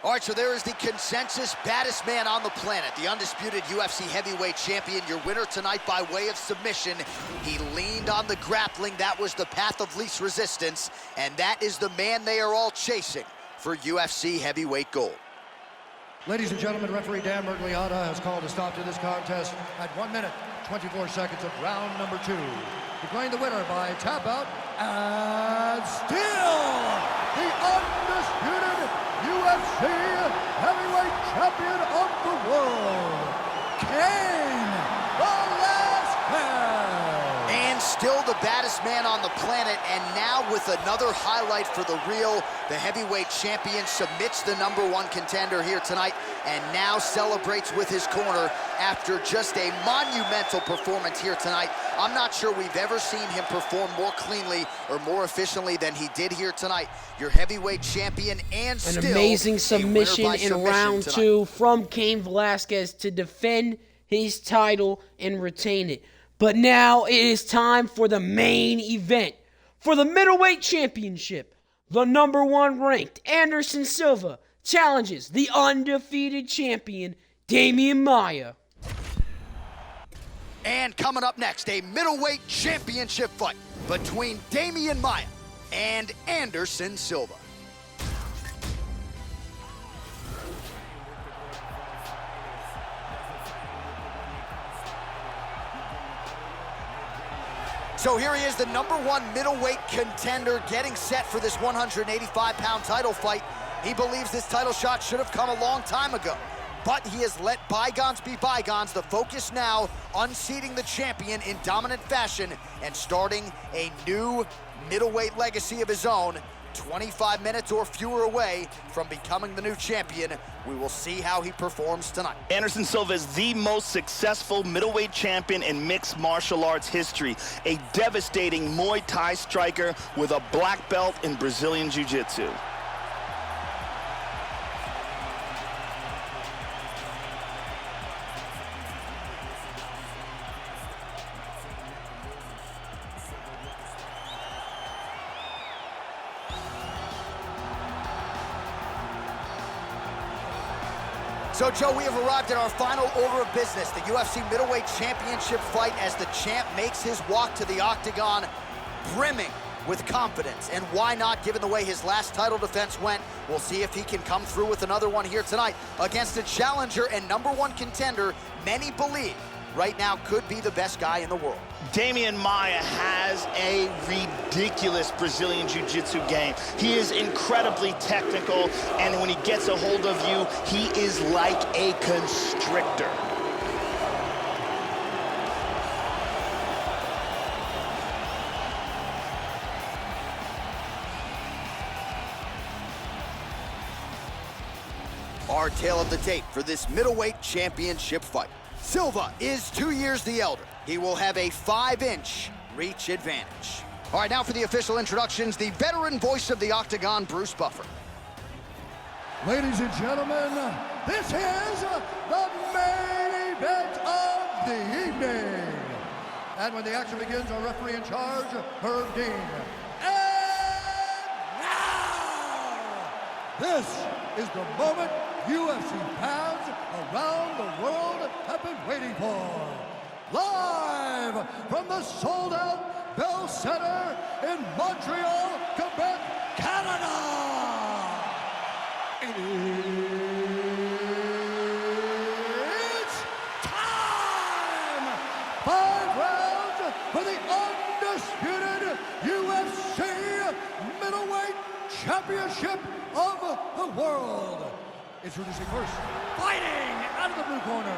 All right, so there is the consensus baddest man on the planet, the undisputed UFC heavyweight champion, your winner tonight by way of submission. He leaned on the grappling. That was the path of least resistance, and that is the man they are all chasing for UFC heavyweight gold. Ladies and gentlemen, referee Dan Mergliata has called a stop to this contest at 1 minute, 24 seconds of round number 2. Declaring the winner by tap out, and still the undisputed UFC Heavyweight Champion of the World, Cain Velasquez. And still the baddest man on the planet, and now with another highlight for the real, the heavyweight champion submits the #1 contender here tonight, and now celebrates with his corner after just a monumental performance here tonight. I'm not sure we've ever seen him perform more cleanly or more efficiently than he did here tonight. Your heavyweight champion, and still an amazing submission in round 2 from Cain Velasquez to defend his title and retain it. But now it is time for the main event. For the Middleweight Championship, the #1 ranked Anderson Silva challenges the undefeated champion, Demian Maia. And coming up next, a middleweight championship fight between Demian Maia and Anderson Silva. So here he is, the #1 middleweight contender, getting set for this 185-pound title fight. He believes this title shot should have come a long time ago, but he has let bygones be bygones. The focus now, unseating the champion in dominant fashion and starting a new middleweight legacy of his own. 25 minutes or fewer away from becoming the new champion. We will see how he performs tonight. Anderson Silva is the most successful middleweight champion in mixed martial arts history. A devastating Muay Thai striker with a black belt in Brazilian Jiu-Jitsu. So, Joe, we have arrived at our final order of business, the UFC Middleweight Championship fight, as the champ makes his walk to the octagon, brimming with confidence. And why not, given the way his last title defense went? We'll see if he can come through with another one here tonight against a challenger and #1 contender many believe right now could be the best guy in the world. Demian Maia has a ridiculous Brazilian Jiu-Jitsu game. He is incredibly technical, and when he gets a hold of you, he is like a constrictor. Our tale of the tape for this middleweight championship fight. Silva is 2 years the elder. He will have a 5-inch reach advantage. All right, now for the official introductions, the veteran voice of the octagon, Bruce Buffer. Ladies and gentlemen, this is the main event of the evening. And when the action begins, our referee in charge, Herb Dean. And now, this is the moment UFC fans around the world have been waiting for. Live from the sold-out Bell Center in Montreal, Quebec, Canada. It's time! 5 rounds for the undisputed UFC Middleweight Championship of the World. Introducing first, fighting out of the blue corner.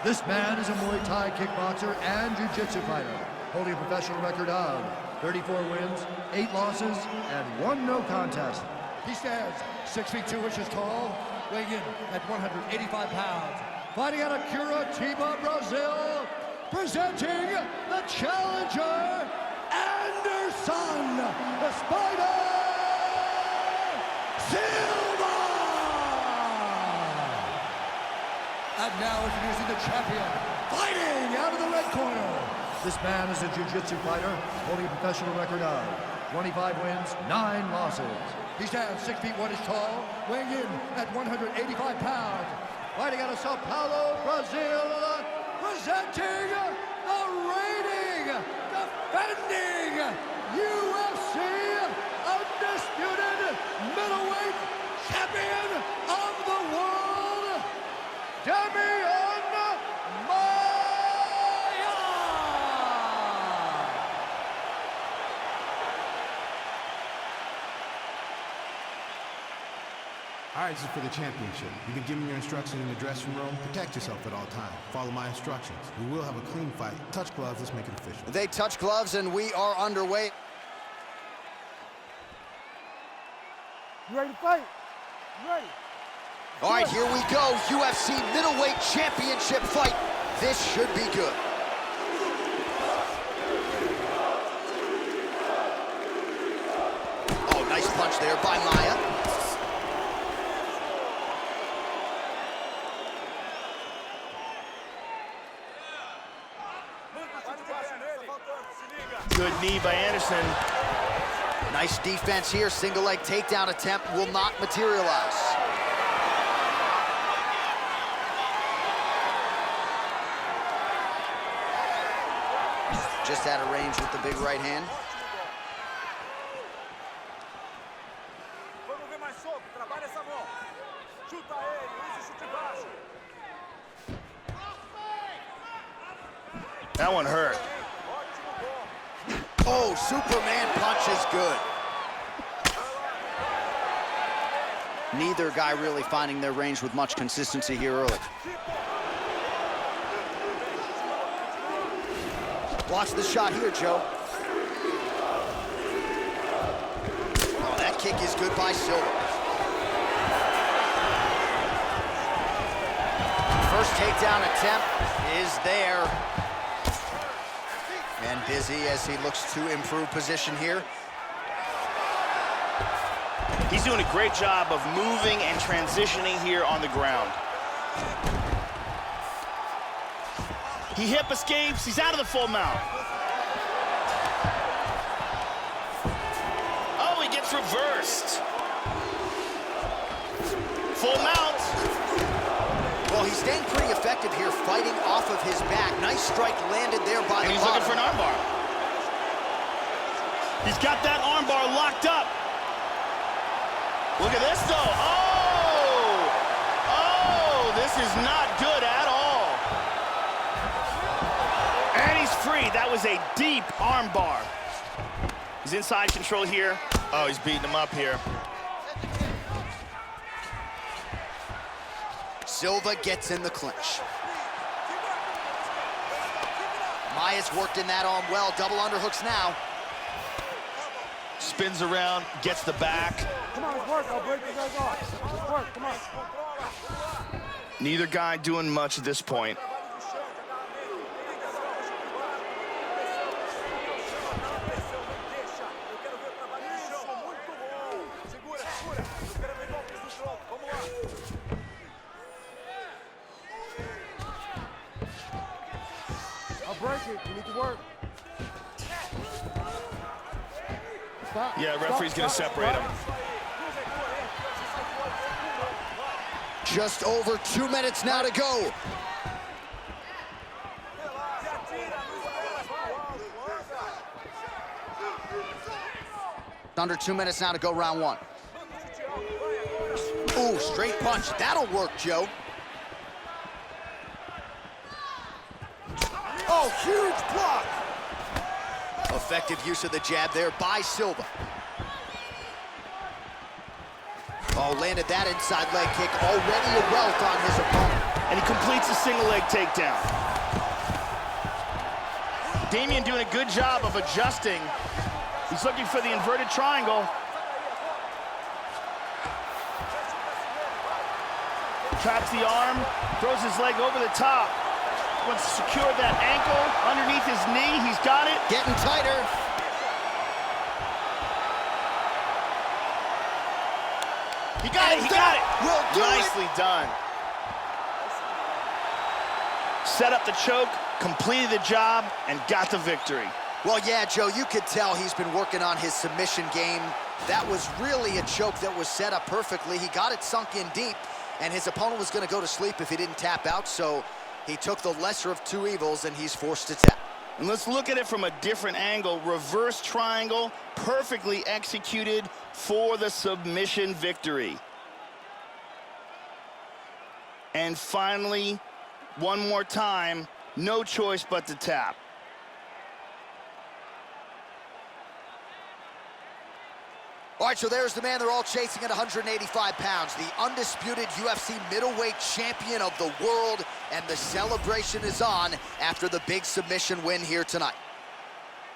This man is a Muay Thai kickboxer and Jiu-Jitsu fighter, holding a professional record of 34 wins, 8 losses, and 1 no contest. He stands 6 feet 2 inches tall, weighing in at 185 pounds. Fighting out of Curitiba, Brazil, presenting the challenger, Anderson, the Spider Silva! And now introducing the champion, fighting out of the red corner. This man is a Jiu-Jitsu fighter, holding a professional record of 25 wins, 9 losses. He stands 6 feet 1 inches tall, weighing in at 185 pounds. Fighting out of Sao Paulo, Brazil, presenting the reigning, defending UFC undisputed middleweight champion of the world, Demian Maia! All right, this is for the championship. You've been given your instructions in the dressing room. Protect yourself at all times. Follow my instructions. We will have a clean fight. Touch gloves. Let's make it official. They touch gloves, and we are underway. You ready to fight? You ready? All right, here we go. UFC Middleweight Championship fight. This should be good. Oh, nice punch there by Maia. Good knee by Anderson. Nice defense here. Single leg takedown attempt will not materialize. Just out of range with the big right hand. That one hurt. Oh, Superman punch is good. Neither guy really finding their range with much consistency here early. Watch the shot here, Joe. Oh, that kick is good by Silva. First takedown attempt is there. And busy as he looks to improve position here. He's doing a great job of moving and transitioning here on the ground. He hip escapes. He's out of the full mount. Oh, he gets reversed. Full mount. Well, he's staying pretty effective here, fighting off of his back. Nice strike landed there by the bottom. And he's looking for an armbar. He's got that armbar locked up. Look at this, though. Oh! Oh, this is not good at all. And he's free. That was a deep armbar. He's inside control here. Oh, he's beating him up here. Silva gets in the clinch. Maia's worked in that arm well. Double underhooks now. Spins around, gets the back. Come on, let's work. I'll break you guys off. Let's work, come on. Neither guy doing much at this point. I'll break it. You need to work. Stop. Yeah, referee's going to separate him. Just over 2 minutes now to go. Under 2 minutes now to go, round one. Ooh, straight punch. That'll work, Joe. Oh, huge block. Effective use of the jab there by Silva. Oh, landed that inside leg kick. Already a welt on his opponent. And he completes a single leg takedown. Demian doing a good job of adjusting. He's looking for the inverted triangle. Traps the arm, throws his leg over the top. Wants to secure that ankle underneath his knee. He's got it. Getting tighter. He got it, he got it. Will do Nicely done. Set up the choke, completed the job, and got the victory. Well, yeah, Joe, you could tell he's been working on his submission game. That was really a choke that was set up perfectly. He got it sunk in deep, and his opponent was going to go to sleep if he didn't tap out, so he took the lesser of two evils, and he's forced to tap. And let's look at it from a different angle. Reverse triangle, perfectly executed for the submission victory. And finally, one more time, no choice but to tap. All right, so there's the man they're all chasing at 185 pounds, the undisputed UFC middleweight champion of the world, and the celebration is on after the big submission win here tonight.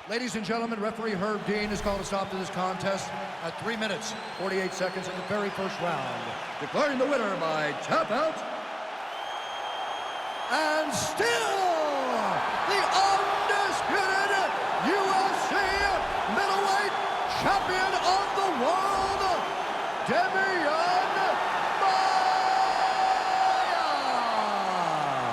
Ladies and gentlemen, referee Herb Dean has called a stop to this contest at 3 minutes, 48 seconds in the very first round, declaring the winner by tap out, and still the undisputed UFC middleweight champion of the world, Demian Maia!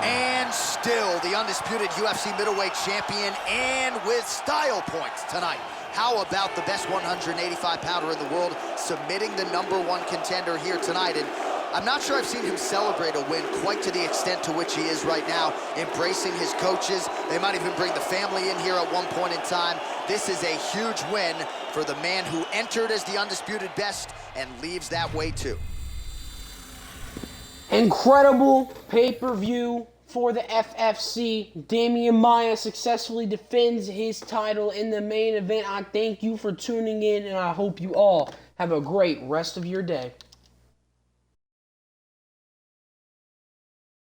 And still the undisputed UFC middleweight champion, and with style points tonight. How about the best 185-pounder in the world submitting the #1 contender here tonight? And I'm not sure I've seen him celebrate a win quite to the extent to which he is right now, embracing his coaches. They might even bring the family in here at one point in time. This is a huge win for the man who entered as the undisputed best and leaves that way too. Incredible pay-per-view for the FFC. Demian Maia successfully defends his title in the main event. I thank you for tuning in, and I hope you all have a great rest of your day.